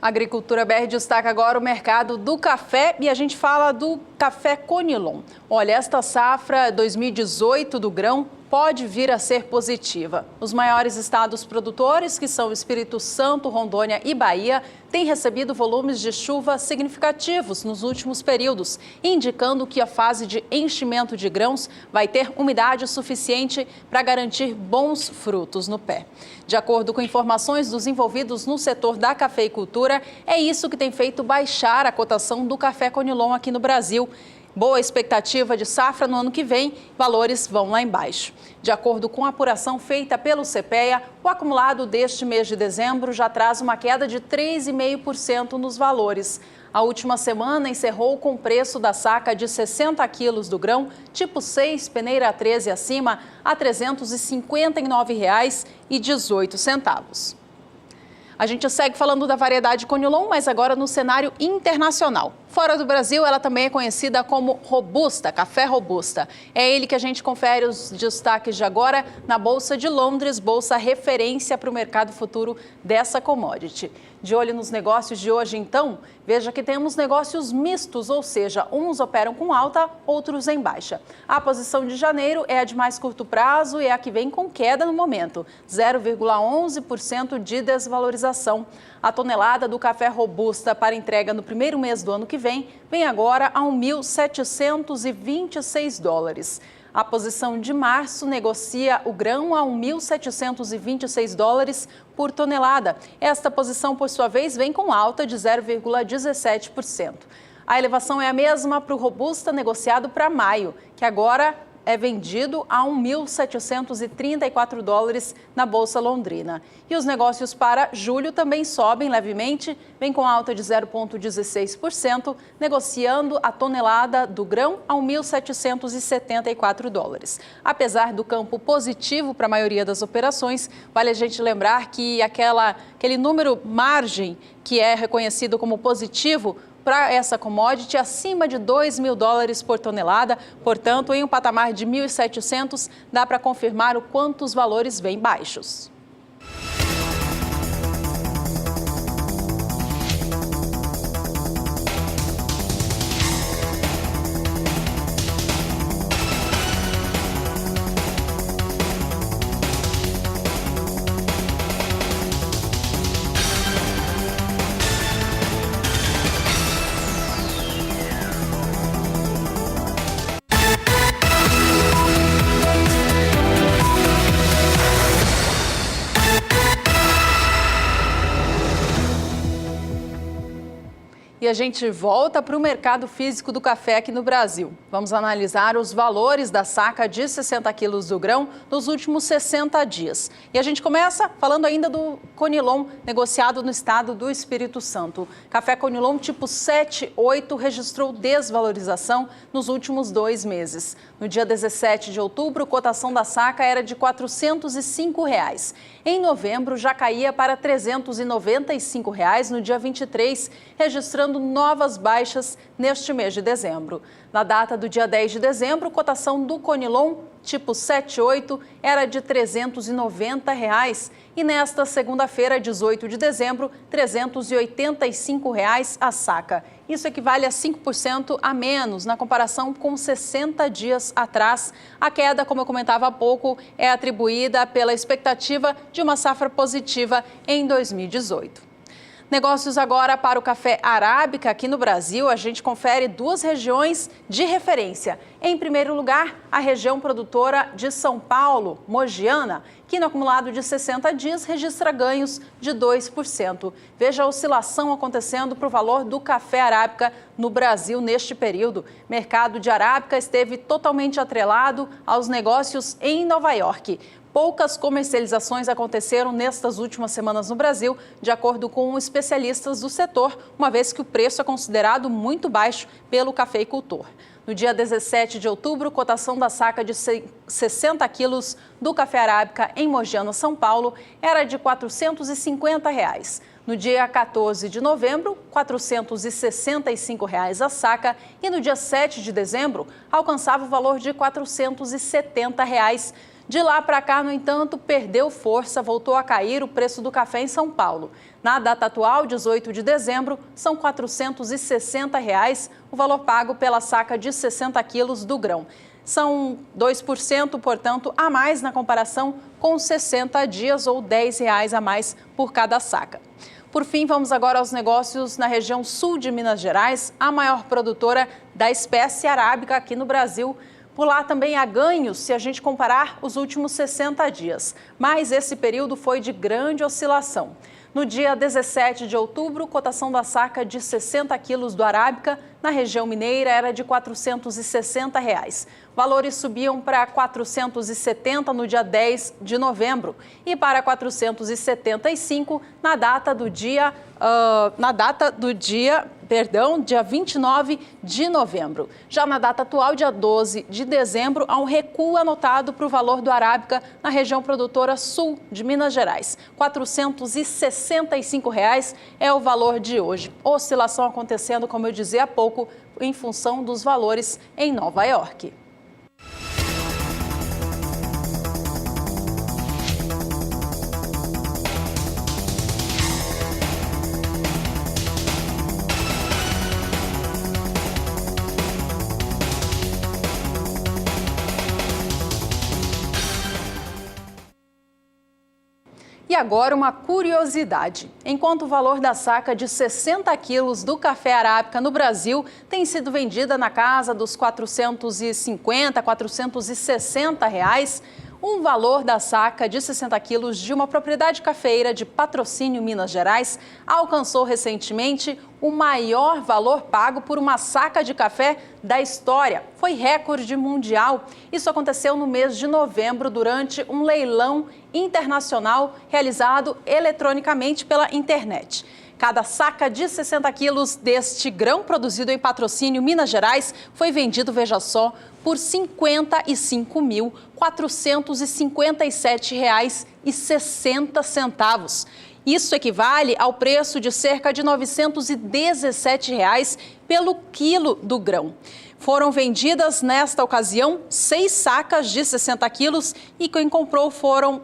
A Agricultura BR destaca agora o mercado do café e a gente fala do café Conilon. Olha, esta safra 2018 do grão pode vir a ser positiva. Os maiores estados produtores, que são Espírito Santo, Rondônia e Bahia, têm recebido volumes de chuva significativos nos últimos períodos, indicando que a fase de enchimento de grãos vai ter umidade suficiente para garantir bons frutos no pé. De acordo com informações dos envolvidos no setor da cafeicultura, é isso que tem feito baixar a cotação do café Conilon aqui no Brasil. Boa expectativa de safra no ano que vem, valores vão lá embaixo. De acordo com a apuração feita pelo CPEA, o acumulado deste mês de dezembro já traz uma queda de 3,5% nos valores. A última semana encerrou com o preço da saca de 60 quilos do grão, tipo 6, peneira 13 acima, a R$ 359,18. A gente segue falando da variedade Conilon, mas agora no cenário internacional. Fora do Brasil, ela também é conhecida como Robusta, café Robusta. É ele que a gente confere os destaques de agora na Bolsa de Londres, bolsa referência para o mercado futuro dessa commodity. De olho nos negócios de hoje, então, veja que temos negócios mistos, ou seja, uns operam com alta, outros em baixa. A posição de janeiro é a de mais curto prazo e é a que vem com queda no momento, 0,11% de desvalorização. A tonelada do café Robusta para entrega no primeiro mês do ano que vem agora a $1.726. A posição de março negocia o grão a $1.726 por tonelada. Esta posição, por sua vez, vem com alta de 0,17%. A elevação é a mesma para o Robusta negociado para maio, que agora é vendido a $1.734 na Bolsa Londrina. E os negócios para julho também sobem levemente, vem com alta de 0,16%, negociando a tonelada do grão a $1.774. Apesar do campo positivo para a maioria das operações, vale a gente lembrar que aquele número margem que é reconhecido como positivo para essa commodity acima de $2.000 por tonelada, portanto, em um patamar de 1.700, dá para confirmar o quanto os valores vêm baixos. E a gente volta para o mercado físico do café aqui no Brasil. Vamos analisar os valores da saca de 60 quilos do grão nos últimos 60 dias. E a gente começa falando ainda do Conilon, negociado no estado do Espírito Santo. Café Conilon tipo 7,8 registrou desvalorização nos últimos 2 meses. No dia 17 de outubro, a cotação da saca era de R$ 405. Em novembro, já caía para R$ 395 no dia 23, registrando novas baixas neste mês de dezembro. Na data do dia 10 de dezembro, a cotação do Conilon tipo 7,8 era de R$ 390 e nesta segunda-feira, 18 de dezembro, R$ 385 a saca. Isso equivale a 5% a menos na comparação com 60 dias atrás. A queda, como eu comentava há pouco, é atribuída pela expectativa de uma safra positiva em 2018. Negócios agora para o café arábica aqui no Brasil. A gente confere 2 regiões de referência. Em primeiro lugar, a região produtora de São Paulo, Mogiana, que no acumulado de 60 dias registra ganhos de 2%. Veja a oscilação acontecendo para o valor do café arábica no Brasil neste período. O mercado de arábica esteve totalmente atrelado aos negócios em Nova York. Poucas comercializações aconteceram nestas últimas semanas no Brasil, de acordo com especialistas do setor, uma vez que o preço é considerado muito baixo pelo cafeicultor. No dia 17 de outubro, a cotação da saca de 60 quilos do café arábica em Mogiana, São Paulo, era de R$ 450. No dia 14 de novembro, R$ 465 a saca e no dia 7 de dezembro, alcançava o valor de R$ 470. De lá para cá, no entanto, perdeu força, voltou a cair o preço do café em São Paulo. Na data atual, 18 de dezembro, são R$ 460 o valor pago pela saca de 60 quilos do grão. São 2%, portanto, a mais na comparação com 60 dias ou R$ 10 a mais por cada saca. Por fim, vamos agora aos negócios na região sul de Minas Gerais, a maior produtora da espécie arábica aqui no Brasil. Por lá também há ganhos se a gente comparar os últimos 60 dias, mas esse período foi de grande oscilação. No dia 17 de outubro, a cotação da saca de 60 quilos do arábica na região mineira era de R$ 460. Valores subiam para 470 no dia 10 de novembro e para 475 na data do dia, dia 29 de novembro. Já na data atual, dia 12 de dezembro, há um recuo anotado para o valor do arábica na região produtora sul de Minas Gerais. R$ 465 é o valor de hoje. Oscilação acontecendo, como eu dizia há pouco, em função dos valores em Nova York. E agora uma curiosidade. Enquanto o valor da saca de 60 quilos do café arábica no Brasil tem sido vendida na casa dos R$ 450, R$ 460, um valor da saca de 60 quilos de uma propriedade cafeeira de Patrocínio, Minas Gerais, alcançou recentemente o maior valor pago por uma saca de café da história. Foi recorde mundial. Isso aconteceu no mês de novembro, durante um leilão internacional realizado eletronicamente pela internet. Cada saca de 60 quilos deste grão produzido em Patrocínio, Minas Gerais, foi vendido, veja só, por R$ 55.457,60. Isso equivale ao preço de cerca de R$ 917 pelo quilo do grão. Foram vendidas, nesta ocasião, 6 sacas de 60 quilos e quem comprou foram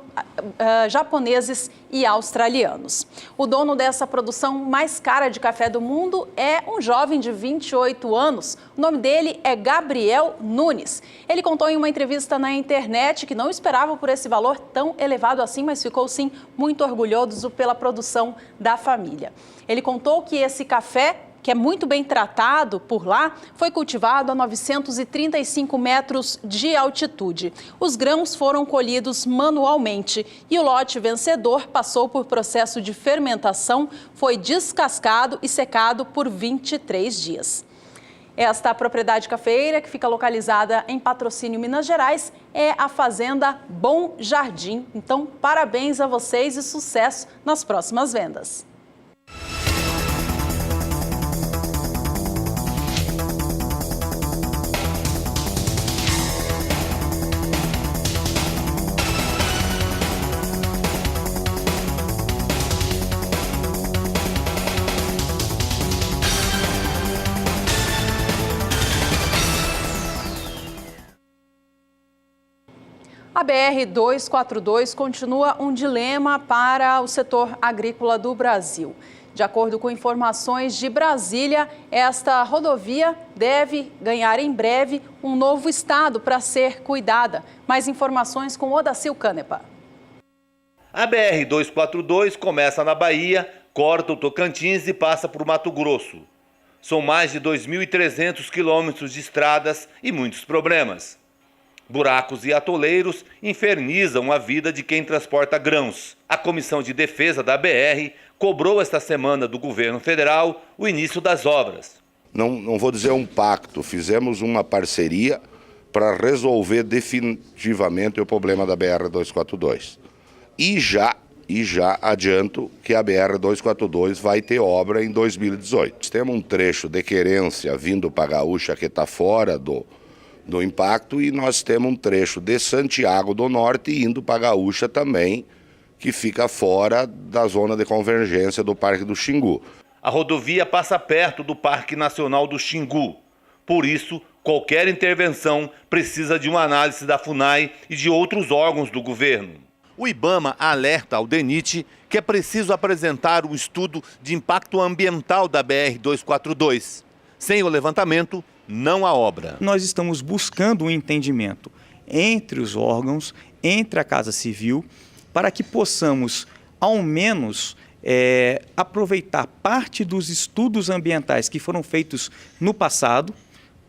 japoneses e australianos. O dono dessa produção mais cara de café do mundo é um jovem de 28 anos. O nome dele é Gabriel Nunes. Ele contou em uma entrevista na internet que não esperava por esse valor tão elevado assim, mas ficou sim muito orgulhoso pela produção da família. Ele contou que esse café que é muito bem tratado por lá, foi cultivado a 935 metros de altitude. Os grãos foram colhidos manualmente e o lote vencedor passou por processo de fermentação, foi descascado e secado por 23 dias. Esta propriedade cafeeira, que fica localizada em Patrocínio, Minas Gerais, é a Fazenda Bom Jardim. Então, parabéns a vocês e sucesso nas próximas vendas. A BR-242 continua um dilema para o setor agrícola do Brasil. De acordo com informações de Brasília, esta rodovia deve ganhar em breve um novo estado para ser cuidada. Mais informações com Odacil Canepa. A BR-242 começa na Bahia, corta o Tocantins e passa por Mato Grosso. São mais de 2.300 quilômetros de estradas e muitos problemas. Buracos e atoleiros infernizam a vida de quem transporta grãos. A Comissão de Defesa da BR cobrou esta semana do governo federal o início das obras. Não vou dizer um pacto, fizemos uma parceria para resolver definitivamente o problema da BR-242. E já adianto que a BR-242 vai ter obra em 2018. Temos um trecho de querência vindo para a Gaúcha que está fora do impacto e nós temos um trecho de Santiago do Norte indo para a Gaúcha também, que fica fora da zona de convergência do Parque do Xingu. A rodovia passa perto do Parque Nacional do Xingu. Por isso, qualquer intervenção precisa de uma análise da FUNAI e de outros órgãos do governo. O IBAMA alerta ao DENIT que é preciso apresentar um estudo de impacto ambiental da BR-242. Sem o levantamento, não há obra. Nós estamos buscando um entendimento entre os órgãos, entre a Casa Civil, para que possamos, ao menos, aproveitar parte dos estudos ambientais que foram feitos no passado,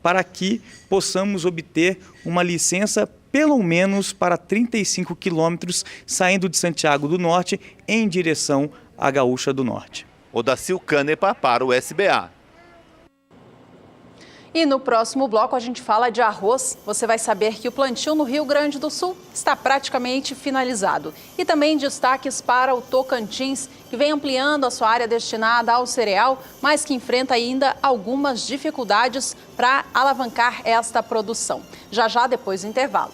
para que possamos obter uma licença, pelo menos para 35 quilômetros, saindo de Santiago do Norte em direção à Gaúcha do Norte. Odacil Canepa para o SBA. E no próximo bloco a gente fala de arroz. Você vai saber que o plantio no Rio Grande do Sul está praticamente finalizado. E também destaques para o Tocantins, que vem ampliando a sua área destinada ao cereal, mas que enfrenta ainda algumas dificuldades para alavancar esta produção. Já depois do intervalo.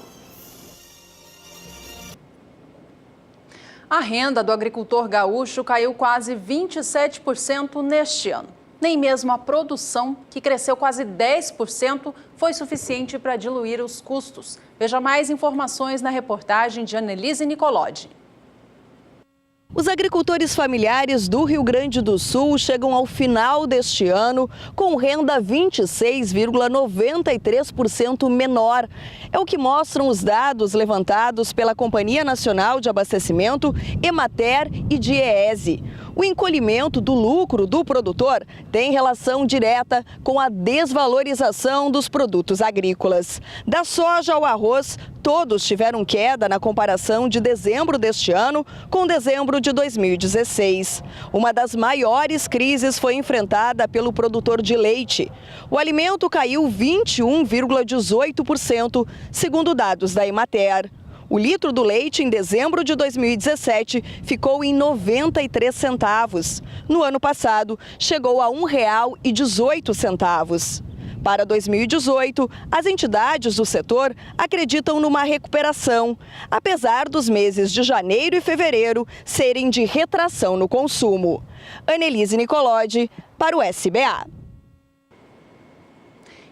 A renda do agricultor gaúcho caiu quase 27% neste ano. Nem mesmo a produção, que cresceu quase 10%, foi suficiente para diluir os custos. Veja mais informações na reportagem de Annelise Nicolodi. Os agricultores familiares do Rio Grande do Sul chegam ao final deste ano com renda 26,93% menor. É o que mostram os dados levantados pela Companhia Nacional de Abastecimento, Emater e Diese. O encolhimento do lucro do produtor tem relação direta com a desvalorização dos produtos agrícolas. Da soja ao arroz, todos tiveram queda na comparação de dezembro deste ano com dezembro de 2016. Uma das maiores crises foi enfrentada pelo produtor de leite. O alimento caiu 21,18%, segundo dados da Emater. O litro do leite em dezembro de 2017 ficou em 93 centavos. No ano passado, chegou a R$ 1,18. Para 2018, as entidades do setor acreditam numa recuperação, apesar dos meses de janeiro e fevereiro serem de retração no consumo. Annelise Nicolodi, para o SBA.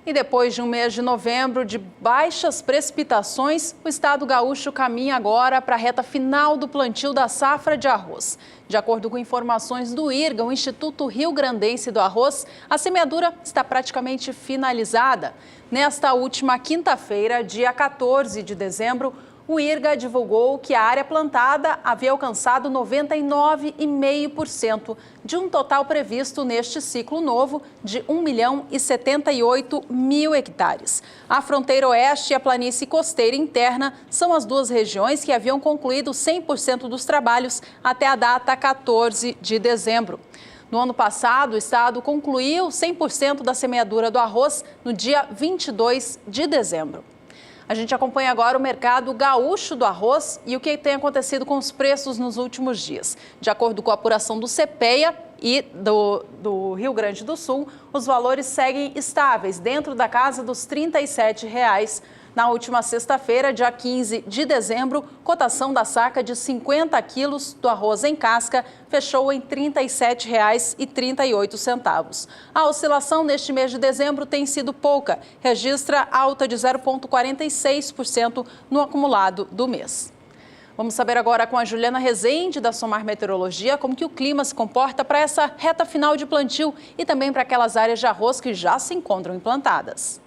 E depois de um mês de novembro de baixas precipitações, o estado gaúcho caminha agora para a reta final do plantio da safra de arroz. De acordo com informações do IRGA, o Instituto Rio Grandense do Arroz, a semeadura está praticamente finalizada. Nesta última quinta-feira, dia 14 de dezembro, O IRGA divulgou que a área plantada havia alcançado 99,5% de um total previsto neste ciclo novo de 1.078.000 hectares. A fronteira oeste e a planície costeira interna são as duas regiões que haviam concluído 100% dos trabalhos até a data 14 de dezembro. No ano passado, o estado concluiu 100% da semeadura do arroz no dia 22 de dezembro. A gente acompanha agora o mercado gaúcho do arroz e o que tem acontecido com os preços nos últimos dias. De acordo com a apuração do CPEA e do Rio Grande do Sul, os valores seguem estáveis, dentro da casa dos R$ 37,00. Na última sexta-feira, dia 15 de dezembro, cotação da saca de 50 quilos do arroz em casca fechou em R$ 37,38. A oscilação neste mês de dezembro tem sido pouca, registra alta de 0,46% no acumulado do mês. Vamos saber agora com a Juliana Rezende, da Somar Meteorologia, como que o clima se comporta para essa reta final de plantio e também para aquelas áreas de arroz que já se encontram implantadas.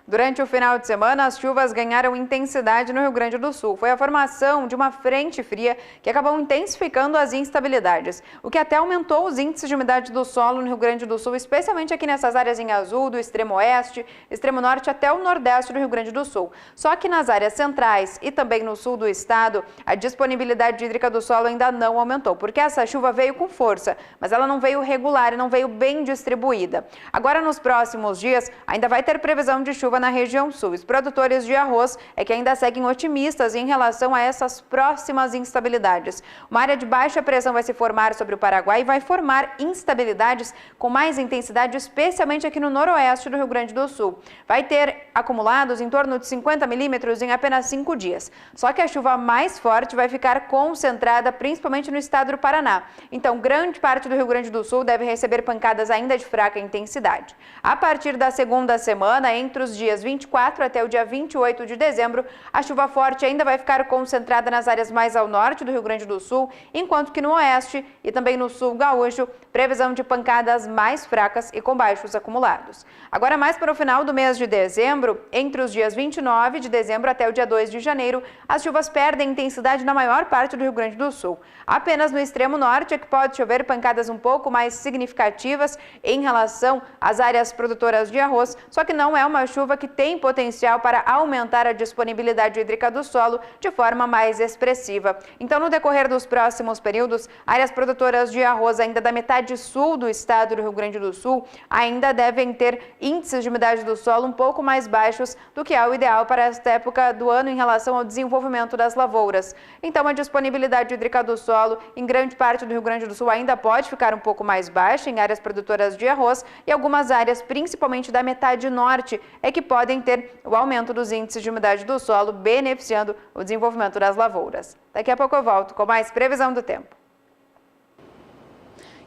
Durante o final de semana, as chuvas ganharam intensidade no Rio Grande do Sul. Foi a formação de uma frente fria que acabou intensificando as instabilidades, o que até aumentou os índices de umidade do solo no Rio Grande do Sul, especialmente aqui nessas áreas em azul, do extremo oeste, extremo norte até o nordeste do Rio Grande do Sul. Só que nas áreas centrais e também no sul do estado, a disponibilidade hídrica do solo ainda não aumentou, porque essa chuva veio com força, mas ela não veio regular e não veio bem distribuída. Agora, nos próximos dias, ainda vai ter previsão de chuva na região sul. Os produtores de arroz que ainda seguem otimistas em relação a essas próximas instabilidades. Uma área de baixa pressão vai se formar sobre o Paraguai e vai formar instabilidades com mais intensidade, especialmente aqui no noroeste do Rio Grande do Sul. Vai ter acumulados em torno de 50 milímetros em apenas 5 dias. Só que a chuva mais forte vai ficar concentrada principalmente no estado do Paraná. Então, grande parte do Rio Grande do Sul deve receber pancadas ainda de fraca intensidade. A partir da segunda semana, entre os dias 24 até o dia 28 de dezembro, a chuva forte ainda vai ficar concentrada nas áreas mais ao norte do Rio Grande do Sul, enquanto que no oeste e também no sul gaúcho, previsão de pancadas mais fracas e com baixos acumulados. Agora, mais para o final do mês de dezembro, entre os dias 29 de dezembro até o dia 2 de janeiro, as chuvas perdem intensidade na maior parte do Rio Grande do Sul. Apenas no extremo norte é que pode chover pancadas um pouco mais significativas em relação às áreas produtoras de arroz, só que não é uma chuva que tem potencial para aumentar a disponibilidade hídrica do solo de forma mais expressiva. Então, no decorrer dos próximos períodos, áreas produtoras de arroz ainda da metade sul do estado do Rio Grande do Sul ainda devem ter índices de umidade do solo um pouco mais baixos do que é o ideal para esta época do ano em relação ao desenvolvimento das lavouras. Então, a disponibilidade hídrica do solo em grande parte do Rio Grande do Sul ainda pode ficar um pouco mais baixa em áreas produtoras de arroz e algumas áreas, principalmente da metade norte, que podem ter o aumento dos índices de umidade do solo, beneficiando o desenvolvimento das lavouras. Daqui a pouco eu volto com mais previsão do tempo.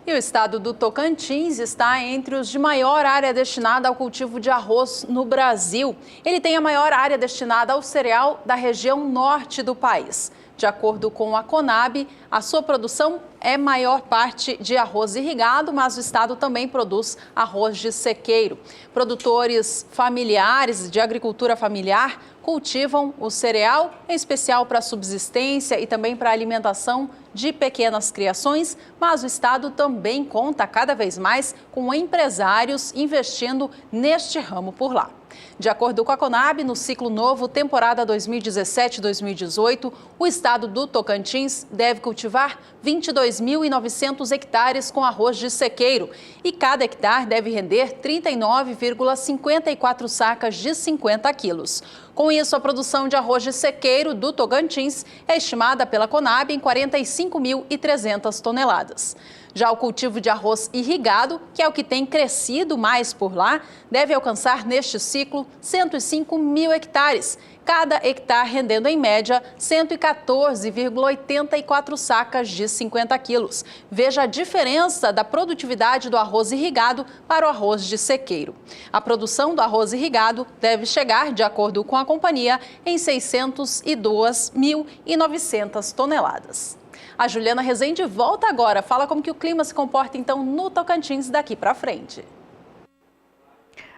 E o estado do Tocantins está entre os de maior área destinada ao cultivo de arroz no Brasil. Ele tem a maior área destinada ao cereal da região norte do país. De acordo com a Conab, a sua produção é maior parte de arroz irrigado, mas o estado também produz arroz de sequeiro. Produtores familiares de agricultura familiar cultivam o cereal, em especial para subsistência e também para alimentação de pequenas criações, mas o estado também conta cada vez mais com empresários investindo neste ramo por lá. De acordo com a Conab, no ciclo novo, temporada 2017-2018, o estado do Tocantins deve cultivar 22.900 hectares com arroz de sequeiro e cada hectare deve render 39,54 sacas de 50 quilos. Com isso, a produção de arroz de sequeiro do Tocantins é estimada pela Conab em 45.300 toneladas. Já o cultivo de arroz irrigado, que é o que tem crescido mais por lá, deve alcançar neste ciclo 105 mil hectares, cada hectare rendendo em média 114,84 sacas de 50 quilos. Veja a diferença da produtividade do arroz irrigado para o arroz de sequeiro. A produção do arroz irrigado deve chegar, de acordo com a companhia, em 602.900 toneladas. A Juliana Rezende volta agora. Fala como que o clima se comporta, então, no Tocantins daqui para frente.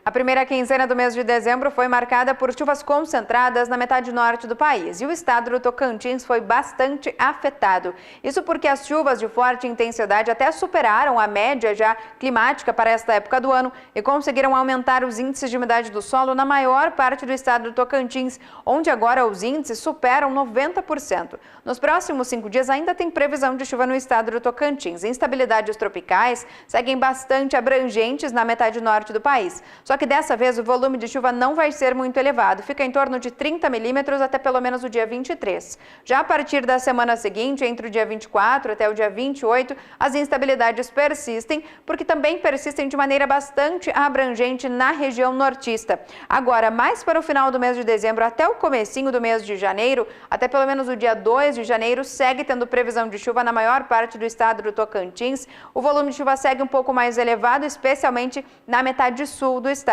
A primeira quinzena do mês de dezembro foi marcada por chuvas concentradas na metade norte do país e o estado do Tocantins foi bastante afetado. Isso porque as chuvas de forte intensidade até superaram a média já climática para esta época do ano e conseguiram aumentar os índices de umidade do solo na maior parte do estado do Tocantins, onde agora os índices superam 90%. Nos próximos 5 dias ainda tem previsão de chuva no estado do Tocantins. Instabilidades tropicais seguem bastante abrangentes na metade norte do país. Só que dessa vez o volume de chuva não vai ser muito elevado, fica em torno de 30 milímetros até pelo menos o dia 23. Já a partir da semana seguinte, entre o dia 24 até o dia 28, as instabilidades persistem, porque também persistem de maneira bastante abrangente na região nortista. Agora, mais para o final do mês de dezembro até o comecinho do mês de janeiro, até pelo menos o dia 2 de janeiro, segue tendo previsão de chuva na maior parte do estado do Tocantins. O volume de chuva segue um pouco mais elevado, especialmente na metade sul do estado.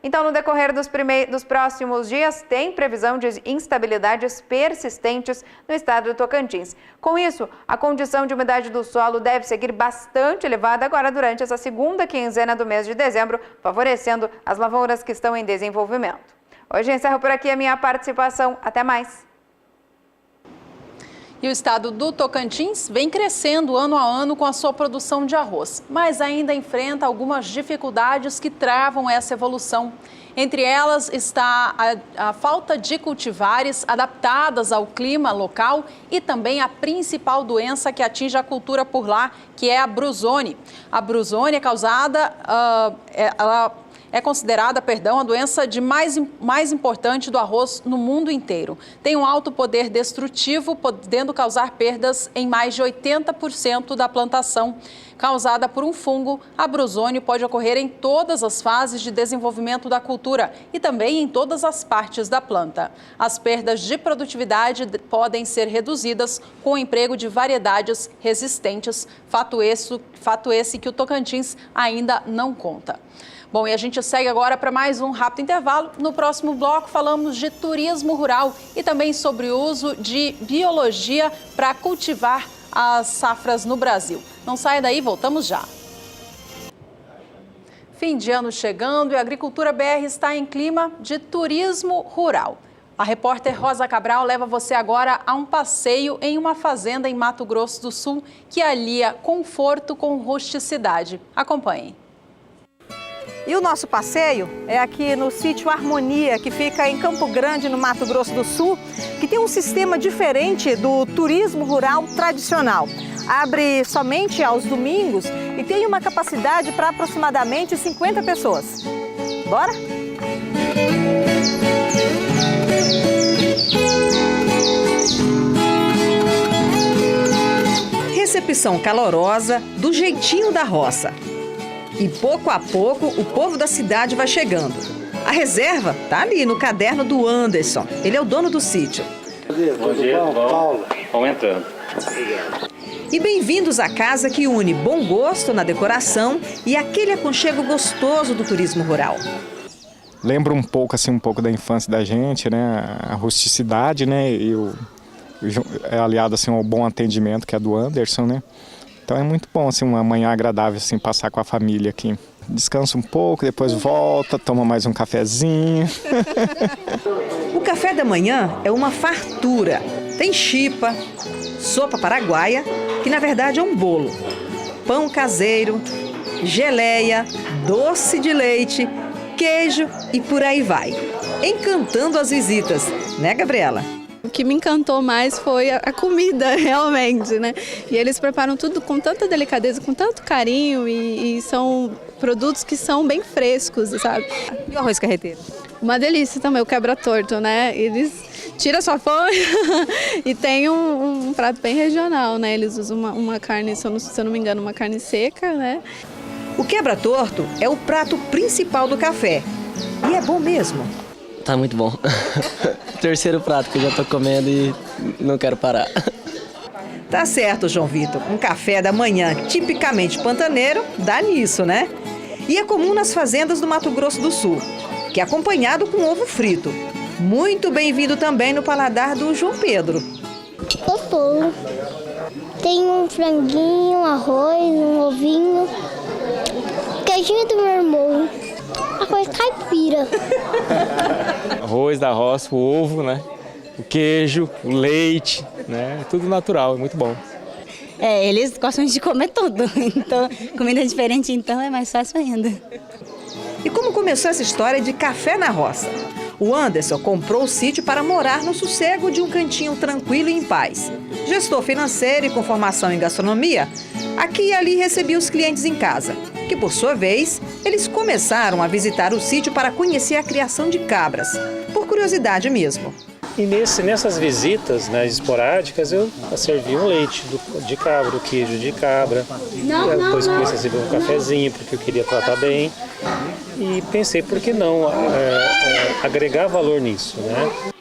Então, no decorrer dos próximos dias, tem previsão de instabilidades persistentes no estado do Tocantins. Com isso, a condição de umidade do solo deve seguir bastante elevada agora durante essa segunda quinzena do mês de dezembro, favorecendo as lavouras que estão em desenvolvimento. Hoje encerro por aqui a minha participação. Até mais! E o estado do Tocantins vem crescendo ano a ano com a sua produção de arroz, mas ainda enfrenta algumas dificuldades que travam essa evolução. Entre elas está a falta de cultivares adaptadas ao clima local e também a principal doença que atinge a cultura por lá, que é a brusone. A brusone é causada, é considerada, a doença mais importante do arroz no mundo inteiro. Tem um alto poder destrutivo, podendo causar perdas em mais de 80% da plantação. Causada por um fungo, a brusone pode ocorrer em todas as fases de desenvolvimento da cultura e também em todas as partes da planta. As perdas de produtividade podem ser reduzidas com o emprego de variedades resistentes, fato esse que o Tocantins ainda não conta. Bom, e a gente segue agora para mais um rápido intervalo. No próximo bloco falamos de turismo rural e também sobre o uso de biologia para cultivar as safras no Brasil. Não saia daí, voltamos já. Fim de ano chegando e a Agricultura BR está em clima de turismo rural. A repórter Rosa Cabral leva você agora a um passeio em uma fazenda em Mato Grosso do Sul que alia conforto com rusticidade. Acompanhem. E o nosso passeio é aqui no sítio Harmonia, que fica em Campo Grande, no Mato Grosso do Sul, que tem um sistema diferente do turismo rural tradicional. Abre somente aos domingos e tem uma capacidade para aproximadamente 50 pessoas. Bora? Recepção calorosa do jeitinho da roça. E pouco a pouco o povo da cidade vai chegando. A reserva tá ali no caderno do Anderson. Ele é o dono do sítio. Bom dia, Paulo. Vamos entrando. E bem-vindos à casa que une bom gosto na decoração e aquele aconchego gostoso do turismo rural. Lembra um pouco da infância da gente, né? A rusticidade, né? E é aliado assim ao bom atendimento que é do Anderson, né? Então é muito bom, assim, uma manhã agradável, assim, passar com a família aqui. Descansa um pouco, depois volta, toma mais um cafezinho. O café da manhã é uma fartura. Tem chipa, sopa paraguaia, que na verdade é um bolo, pão caseiro, geleia, doce de leite, queijo e por aí vai. Encantando as visitas, né, Gabriela? O que me encantou mais foi a comida, realmente, né? E eles preparam tudo com tanta delicadeza, com tanto carinho e são produtos que são bem frescos, sabe? E o arroz carreteiro? Uma delícia também, o quebra-torto, né? Eles tiram a sua fome e tem um prato bem regional, né? Eles usam uma carne, se eu não me engano, uma carne seca, né? O quebra-torto é o prato principal do café. E é bom mesmo. Tá muito bom. Terceiro prato que eu já tô comendo e não quero parar. Tá certo, João Vitor. Um café da manhã tipicamente pantaneiro dá nisso, né? E é comum nas fazendas do Mato Grosso do Sul, que é acompanhado com ovo frito. Muito bem-vindo também no paladar do João Pedro. Popô. Tem um franguinho, um arroz, um ovinho, queijinho do meu irmão. Arroz caipira. Arroz da roça, o ovo, né? O queijo, o leite, né? Tudo natural, é muito bom. Eles gostam de comer tudo, então comida diferente então é mais fácil ainda. E como começou essa história de café na roça? O Anderson comprou o sítio para morar no sossego de um cantinho tranquilo e em paz. Gestor financeiro e com formação em gastronomia, aqui e ali recebia os clientes em casa, que por sua vez, eles começaram a visitar o sítio para conhecer a criação de cabras, por curiosidade mesmo. E nessas visitas, né, esporádicas, eu servi um leite de cabra, o queijo de cabra. Depois comecei a servir um cafezinho, porque eu queria tratar bem. E pensei, por que não agregar valor nisso, né?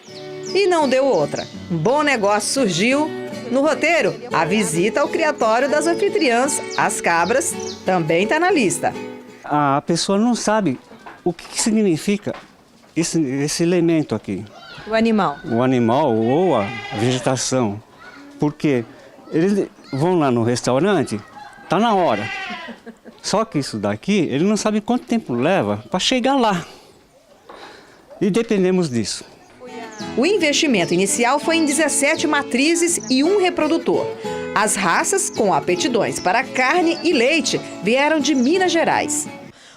E não deu outra. Um bom negócio surgiu. No roteiro, a visita ao criatório das anfitriãs, as cabras, também está na lista. A pessoa não sabe o que significa esse elemento aqui. O animal. O animal ou a vegetação. Porque eles vão lá no restaurante, tá na hora. Só que isso daqui, ele não sabe quanto tempo leva para chegar lá. E dependemos disso. O investimento inicial foi em 17 matrizes e um reprodutor. As raças com aptidões para carne e leite vieram de Minas Gerais.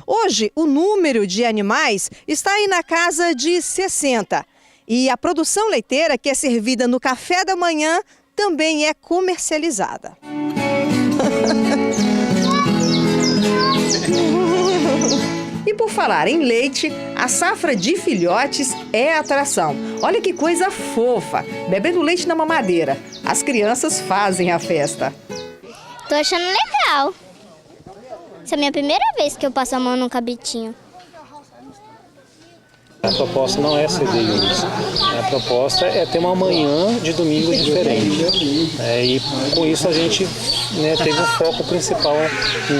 Hoje, o número de animais está aí na casa de 60. E a produção leiteira, que é servida no café da manhã, também é comercializada. E por falar em leite, a safra de filhotes é atração. Olha que coisa fofa, bebendo leite na mamadeira. As crianças fazem a festa. Tô achando legal. Essa é a minha primeira vez que eu passo a mão num cabritinho. A proposta não é ceder isso. A proposta é ter uma manhã de domingo diferente. E com isso a gente teve o foco principal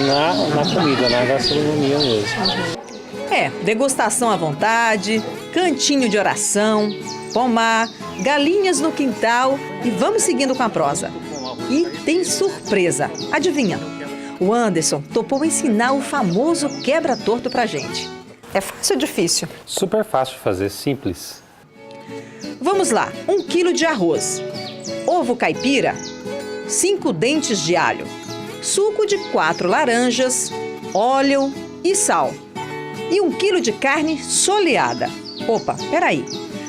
na comida, na gastronomia mesmo. Degustação à vontade, cantinho de oração, pomar, galinhas no quintal e vamos seguindo com a prosa. E tem surpresa, adivinha? O Anderson topou ensinar o famoso quebra-torto pra gente. É fácil ou difícil? Super fácil de fazer, simples. Vamos lá, 1 quilo de arroz, ovo caipira, 5 dentes de alho, suco de 4 laranjas, óleo e sal. E 1 quilo de carne soleada. Opa, peraí.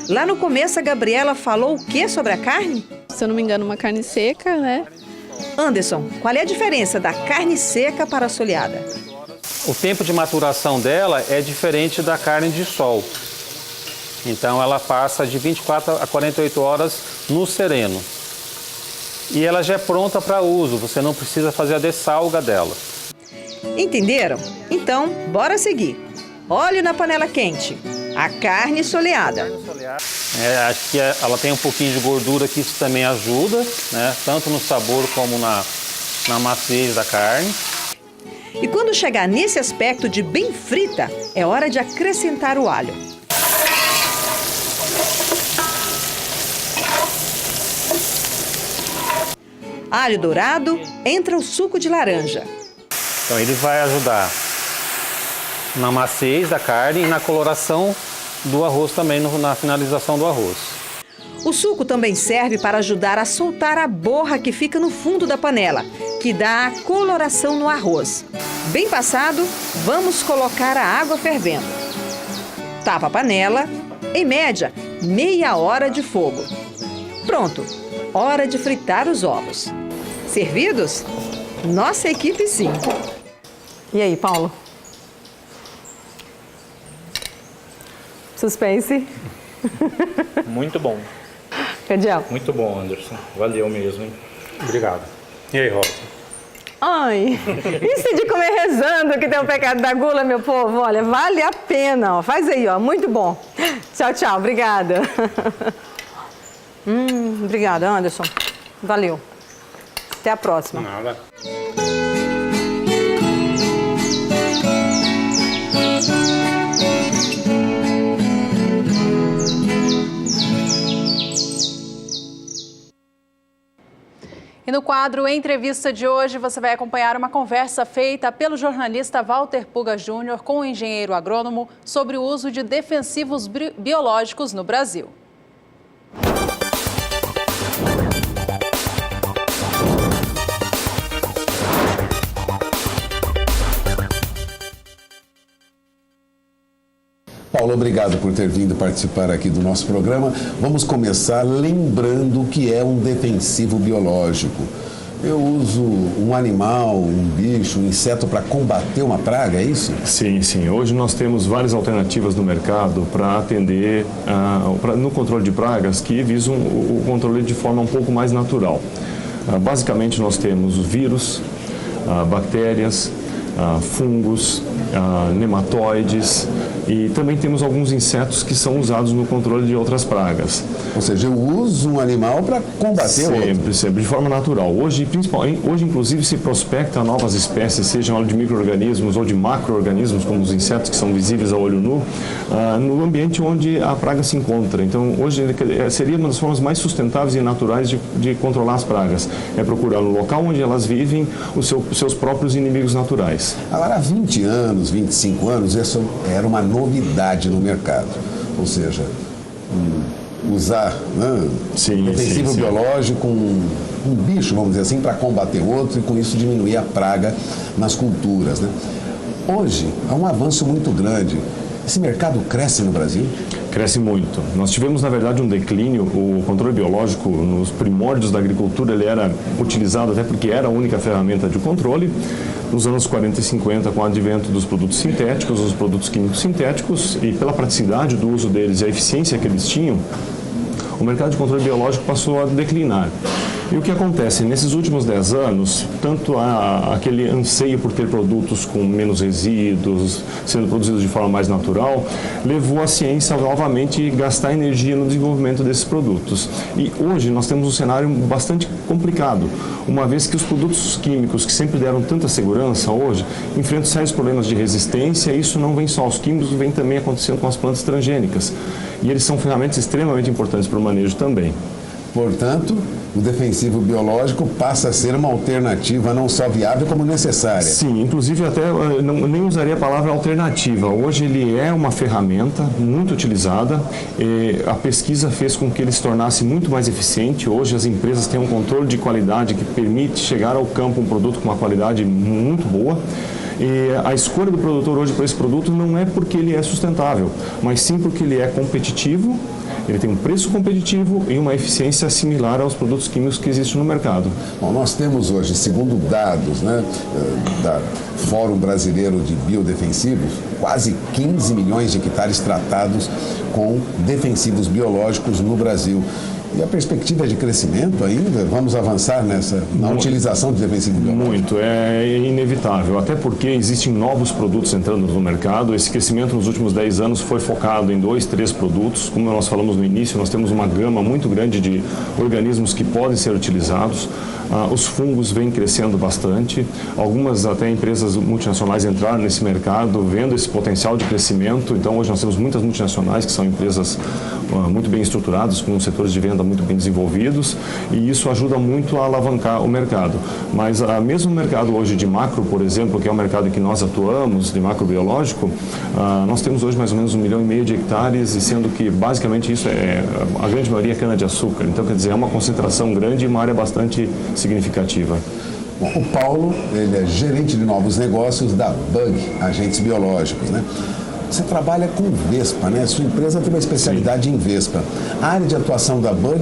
Lá no começo a Gabriela falou o que sobre a carne? Se eu não me engano, uma carne seca, né? Anderson, qual é a diferença da carne seca para a soleada? O tempo de maturação dela é diferente da carne de sol. Então ela passa de 24 a 48 horas no sereno. E ela já é pronta para uso, você não precisa fazer a dessalga dela. Entenderam? Então, bora seguir. Óleo na panela quente, a carne soleada. Acho que ela tem um pouquinho de gordura, que isso também ajuda, né? Tanto no sabor como na maciez da carne. E quando chegar nesse aspecto de bem frita, é hora de acrescentar o alho. Alho dourado, entra o suco de laranja. Então ele vai ajudar na maciez da carne e na coloração do arroz também, na finalização do arroz. O suco também serve para ajudar a soltar a borra que fica no fundo da panela, que dá a coloração no arroz. Bem passado, vamos colocar a água fervendo. Tapa a panela, em média, meia hora de fogo. Pronto, hora de fritar os ovos. Servidos? Nossa equipe sim. E aí, Paulo? Suspense? Muito bom. Cadiel? Muito bom, Anderson. Valeu mesmo, hein? Obrigado. E aí, Rosa? Ai, isso de comer rezando que tem o pecado da gula, meu povo, olha, vale a pena, ó. Faz aí, ó, muito bom. Tchau, tchau, obrigada. Obrigada, Anderson. Valeu. Até a próxima. Nada. E no quadro Entrevista de hoje, você vai acompanhar uma conversa feita pelo jornalista Walter Puga Júnior com o engenheiro agrônomo sobre o uso de defensivos biológicos no Brasil. Paulo, obrigado por ter vindo participar aqui do nosso programa. Vamos começar lembrando o que é um defensivo biológico. Eu uso um animal, um bicho, um inseto para combater uma praga, é isso? Sim, sim. Hoje nós temos várias alternativas no mercado para atender no controle de pragas que visam o controle de forma um pouco mais natural. Basicamente nós temos vírus, bactérias, fungos, nematóides e também temos alguns insetos que são usados no controle de outras pragas. Ou seja, eu uso um animal para combater outro. Sempre, de forma natural. Hoje, inclusive, se prospecta novas espécies, sejam de micro-organismos ou de macro-organismos, como os insetos que são visíveis a olho nu, no ambiente onde a praga se encontra. Então, hoje seria uma das formas mais sustentáveis e naturais de controlar as pragas. É procurar no local onde elas vivem os seus próprios inimigos naturais. Agora, há 20 anos, 25 anos, isso era uma novidade no mercado. Ou seja, usar defensivo biológico, um bicho, vamos dizer assim, para combater outro e com isso diminuir a praga nas culturas, né? Hoje, há um avanço muito grande. Esse mercado cresce no Brasil? Cresce muito. Nós tivemos, na verdade, um declínio. O controle biológico, nos primórdios da agricultura, ele era utilizado até porque era a única ferramenta de controle. Nos anos 40 e 50, com o advento dos produtos sintéticos, os produtos químicos sintéticos, e pela praticidade do uso deles e a eficiência que eles tinham, o mercado de controle biológico passou a declinar. E o que acontece? Nesses últimos 10 anos, tanto aquele anseio por ter produtos com menos resíduos, sendo produzidos de forma mais natural, levou a ciência novamente a gastar energia no desenvolvimento desses produtos. E hoje nós temos um cenário bastante complicado, uma vez que os produtos químicos que sempre deram tanta segurança hoje enfrentam sérios problemas de resistência, e isso não vem só aos químicos, vem também acontecendo com as plantas transgênicas. E eles são ferramentas extremamente importantes para o manejo também. Portanto, o defensivo biológico passa a ser uma alternativa não só viável como necessária. Sim, inclusive até nem usaria a palavra alternativa. Hoje ele é uma ferramenta muito utilizada. A pesquisa fez com que ele se tornasse muito mais eficiente. Hoje as empresas têm um controle de qualidade que permite chegar ao campo um produto com uma qualidade muito boa. E a escolha do produtor hoje para esse produto não é porque ele é sustentável, mas sim porque ele é competitivo, ele tem um preço competitivo e uma eficiência similar aos produtos químicos que existem no mercado. Bom, nós temos hoje, segundo dados da Fórum Brasileiro de Biodefensivos, quase 15 milhões de hectares tratados com defensivos biológicos no Brasil. E a perspectiva de crescimento ainda? Vamos avançar na utilização de defensivo biológico? Muito, é inevitável, até porque existem novos produtos entrando no mercado. Esse crescimento nos últimos 10 anos foi focado em 2, 3 produtos. Como nós falamos no início, nós temos uma gama muito grande de organismos que podem ser utilizados. Os fungos vêm crescendo bastante. Algumas até empresas multinacionais entraram nesse mercado, vendo esse potencial de crescimento. Então hoje nós temos muitas multinacionais que são empresas muito bem estruturadas, com setores de venda muito bem desenvolvidos, e isso ajuda muito a alavancar o mercado. Mas mesmo o mercado hoje de macro, por exemplo, que é o mercado em que nós atuamos, de macrobiológico, nós temos hoje mais ou menos 1,5 milhão de hectares, e sendo que basicamente isso a grande maioria é cana-de-açúcar. Então, quer dizer, é uma concentração grande e uma área bastante significativa. Bom, o Paulo, ele é gerente de novos negócios da Bug, Agentes Biológicos, né? Você trabalha com vespa, né? Sua empresa tem uma especialidade em vespa. A área de atuação da Bug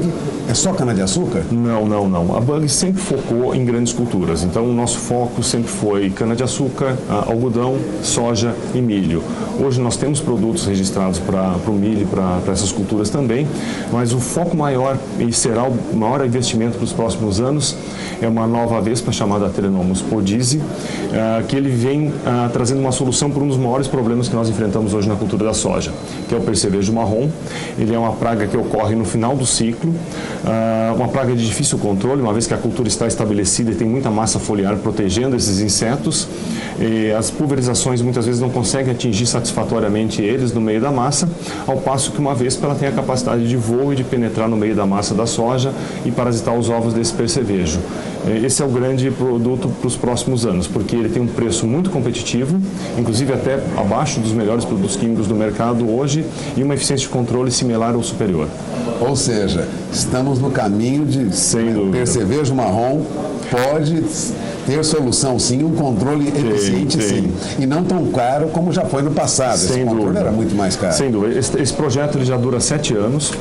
é só cana-de-açúcar? Não. A Bug sempre focou em grandes culturas. Então, o nosso foco sempre foi cana-de-açúcar, algodão, soja e milho. Hoje nós temos produtos registrados para o milho e para essas culturas também, mas o foco maior, e será o maior investimento para os próximos anos, é uma nova vespa chamada Telenomus podisi, que ele vem trazendo uma solução para um dos maiores problemas que nós enfrentamos enfrentamos hoje na cultura da soja, que é o percevejo marrom. Ele é uma praga que ocorre no final do ciclo, uma praga de difícil controle, uma vez que a cultura está estabelecida e tem muita massa foliar protegendo esses insetos. As pulverizações muitas vezes não conseguem atingir satisfatoriamente eles no meio da massa, ao passo que uma vespa ela tem a capacidade de voo e de penetrar no meio da massa da soja e parasitar os ovos desse percevejo. Esse é o grande produto para os próximos anos, porque ele tem um preço muito competitivo, inclusive até abaixo dos melhores produtos químicos do mercado hoje, e uma eficiência de controle similar ou superior. Ou seja, estamos no caminho de percevejo marrom pode ter solução sim, um controle eficiente sim, e não tão caro como já foi no passado. Esse controle era muito mais caro. Sem dúvida. Esse projeto ele já dura 7 anos.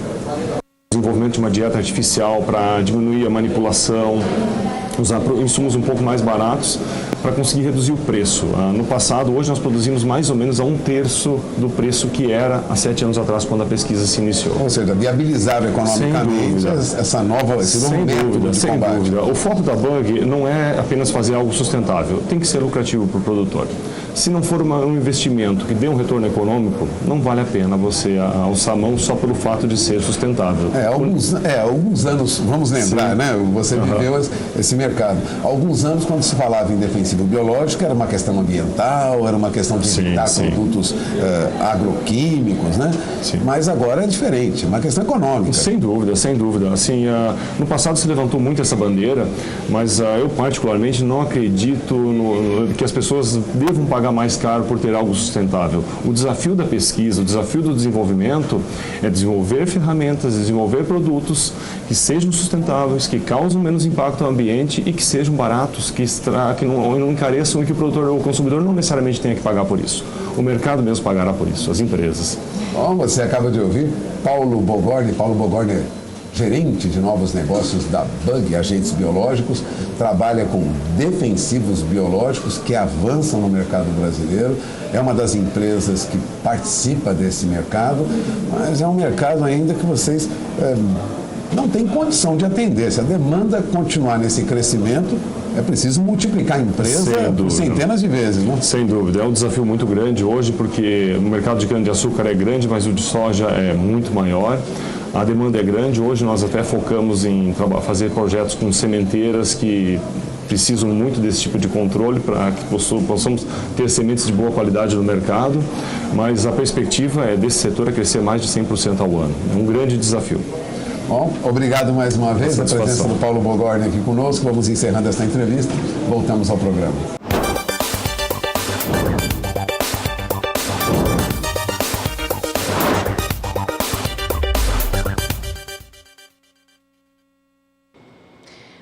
Desenvolvimento de uma dieta artificial para diminuir a manipulação, usar insumos um pouco mais baratos para conseguir reduzir o preço. No passado, hoje nós produzimos mais ou menos a 1/3 do preço que era há 7 anos atrás, quando a pesquisa se iniciou. Ou seja, viabilizar economicamente esse novo método de combate. Sem dúvida. O foco da Bang não é apenas fazer algo sustentável, tem que ser lucrativo para o produtor. Se não for um investimento que dê um retorno econômico, não vale a pena você alçar a mão só pelo fato de ser sustentável. Alguns anos, vamos lembrar, né? Você viveu esse mercado. Há alguns anos, quando se falava em defensivo biológico, era uma questão ambiental, era uma questão de evitar produtos agroquímicos, né? Mas agora é diferente, é uma questão econômica. Sem dúvida, sem dúvida. Assim, no passado se levantou muito essa bandeira, mas eu particularmente não acredito que as pessoas devam pagar mais caro por ter algo sustentável. O desafio da pesquisa, o desafio do desenvolvimento é desenvolver ferramentas, desenvolver produtos que sejam sustentáveis, que causam menos impacto ao ambiente e que sejam baratos, que não encareçam e que o produtor ou o consumidor não necessariamente tenha que pagar por isso. O mercado mesmo pagará por isso, as empresas. Bom, você acaba de ouvir Paulo Bogorni. Paulo Bogorni é gerente de novos negócios da Bang Agentes Biológicos, trabalha com defensivos biológicos que avançam no mercado brasileiro, é uma das empresas que participa desse mercado, mas é um mercado ainda que vocês não têm condição de atender. Se a demanda continuar nesse crescimento, é preciso multiplicar a empresa por centenas de vezes, né? Sem dúvida, é um desafio muito grande hoje, porque o mercado de cana-de-açúcar é grande, mas o de soja é muito maior. A demanda é grande. Hoje nós até focamos em fazer projetos com sementeiras que precisam muito desse tipo de controle para que possamos ter sementes de boa qualidade no mercado, mas a perspectiva é desse setor crescer mais de 100% ao ano. É um grande desafio. Bom, obrigado mais uma vez, a presença do Paulo Bogorni aqui conosco. Vamos encerrando esta entrevista. Voltamos ao programa.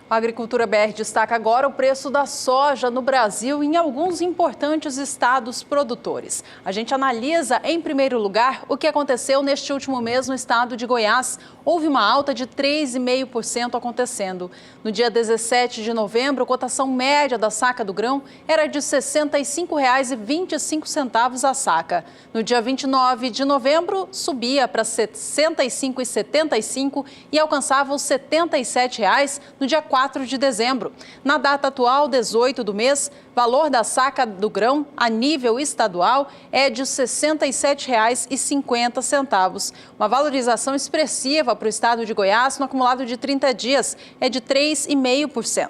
A Agricultura BR destaca agora o preço da soja no Brasil e em alguns importantes estados produtores. A gente analisa, em primeiro lugar, o que aconteceu neste último mês no estado de Goiás. Houve uma alta de 3,5% acontecendo. No dia 17 de novembro, a cotação média da saca do grão era de R$ 65,25 a saca. No dia 29 de novembro, subia para R$ 65,75 e alcançava os R$ 77,00 no dia 4 de dezembro. Na data atual, 18 do mês, valor da saca do grão a nível estadual é de R$ 67,50. Uma valorização expressiva para o estado de Goiás no acumulado de 30 dias é de 3,5%.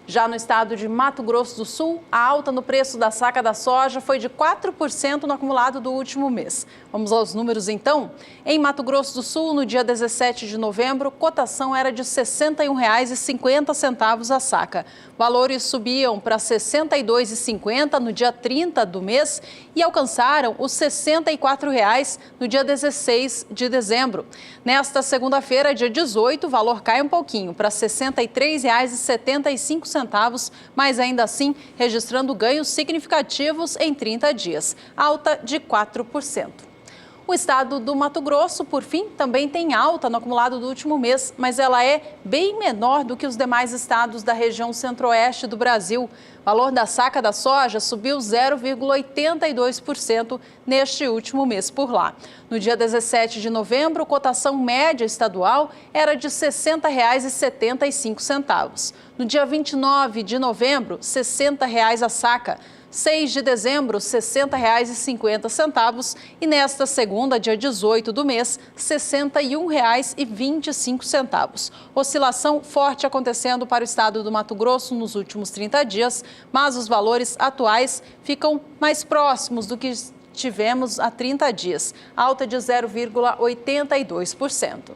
Já no estado de Mato Grosso do Sul, a alta no preço da saca da soja foi de 4% no acumulado do último mês. Vamos aos números então? Em Mato Grosso do Sul, no dia 17 de novembro, cotação era de R$ 61,50 a saca. Valores subiam para R$ 62,50 no dia 30 do mês e alcançaram os R$ 64,00 no dia 16 de dezembro. Nesta segunda-feira, dia 18, o valor cai um pouquinho para R$ 63,75, mas ainda assim registrando ganhos significativos em 30 dias, alta de 4%. O estado do Mato Grosso, por fim, também tem alta no acumulado do último mês, mas ela é bem menor do que os demais estados da região centro-oeste do Brasil. O valor da saca da soja subiu 0,82% neste último mês por lá. No dia 17 de novembro, a cotação média estadual era de R$ 60,75. No dia 29 de novembro, R$ 60,00 a saca. 6 de dezembro, R$ 60,50 e nesta segunda, dia 18 do mês, R$ 61,25. Oscilação forte acontecendo para o estado do Mato Grosso nos últimos 30 dias, mas os valores atuais ficam mais próximos do que tivemos há 30 dias, alta de 0,82%.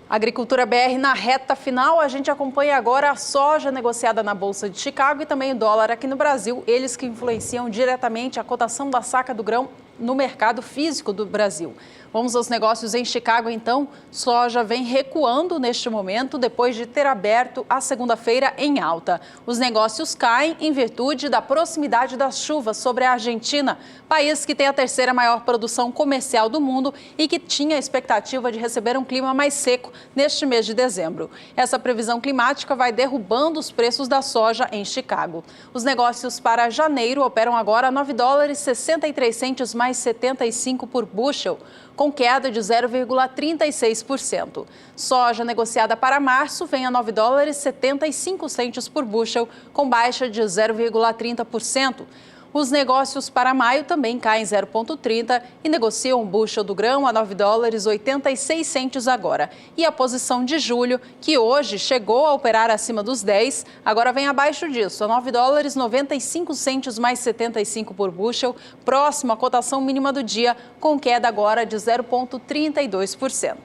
Agricultura BR na reta final, a gente acompanha agora a soja negociada na Bolsa de Chicago e também o dólar aqui no Brasil, eles que influenciam diretamente a cotação da saca do grão no mercado físico do Brasil. Vamos aos negócios em Chicago, então. Soja vem recuando neste momento, depois de ter aberto a segunda-feira em alta. Os negócios caem em virtude da proximidade das chuvas sobre a Argentina, país que tem a terceira maior produção comercial do mundo e que tinha a expectativa de receber um clima mais seco neste mês de dezembro. Essa previsão climática vai derrubando os preços da soja em Chicago. Os negócios para janeiro operam agora a $9,63 mais 75 por bushel, com queda de 0,36%. Soja negociada para março vem a $9,75 por bushel, com baixa de 0,30%. Os negócios para maio também caem 0,30% e negociam um bushel do grão a $9,86 agora. E a posição de julho, que hoje chegou a operar acima dos 10, agora vem abaixo disso, a $9,95 mais 75 por bushel, próximo à cotação mínima do dia, com queda agora de 0,32%.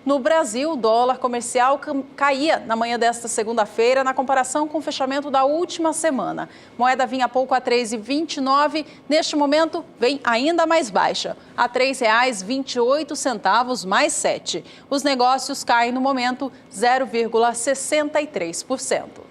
No Brasil, o dólar comercial caía na manhã desta segunda-feira na comparação com o fechamento da última semana. Moeda vinha há pouco a R$ 3,29, neste momento vem ainda mais baixa, a R$ 3,28 mais 7. Os negócios caem no momento 0,63%.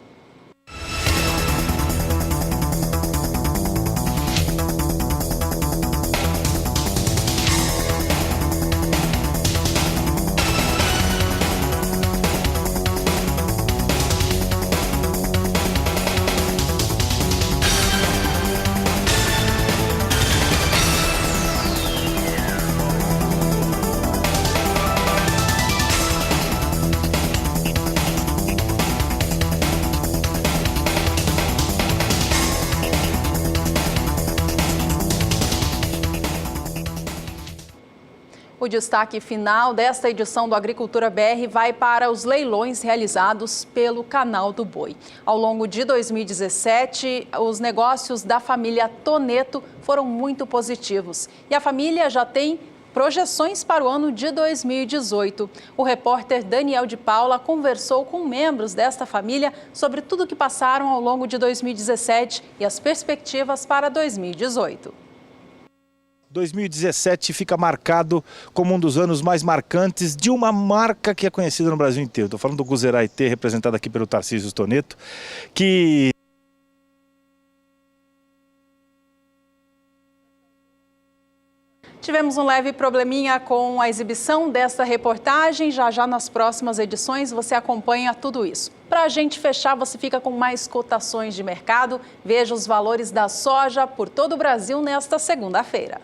O destaque final desta edição do Agricultura BR vai para os leilões realizados pelo Canal do Boi. Ao longo de 2017, os negócios da família Toneto foram muito positivos e a família já tem projeções para o ano de 2018. O repórter Daniel de Paula conversou com membros desta família sobre tudo o que passaram ao longo de 2017 e as perspectivas para 2018. 2017 fica marcado como um dos anos mais marcantes de uma marca que é conhecida no Brasil inteiro. Estou falando do Guzeraité, representado aqui pelo Tarcísio Toneto, que... Tivemos um leve probleminha com a exibição desta reportagem. Já nas próximas edições você acompanha tudo isso. Para a gente fechar, você fica com mais cotações de mercado. Veja os valores da soja por todo o Brasil nesta segunda-feira.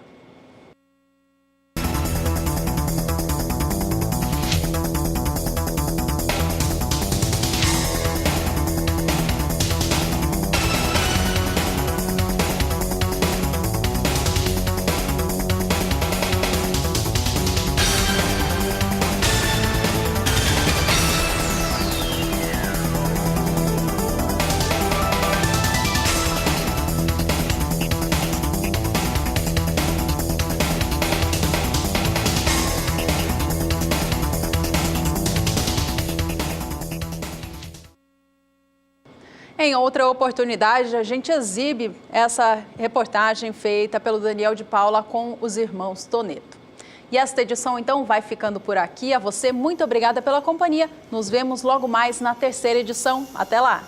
Em outra oportunidade, a gente exibe essa reportagem feita pelo Daniel de Paula com os irmãos Toneto. E esta edição, então, vai ficando por aqui. A você, muito obrigada pela companhia. Nos vemos logo mais na terceira edição. Até lá!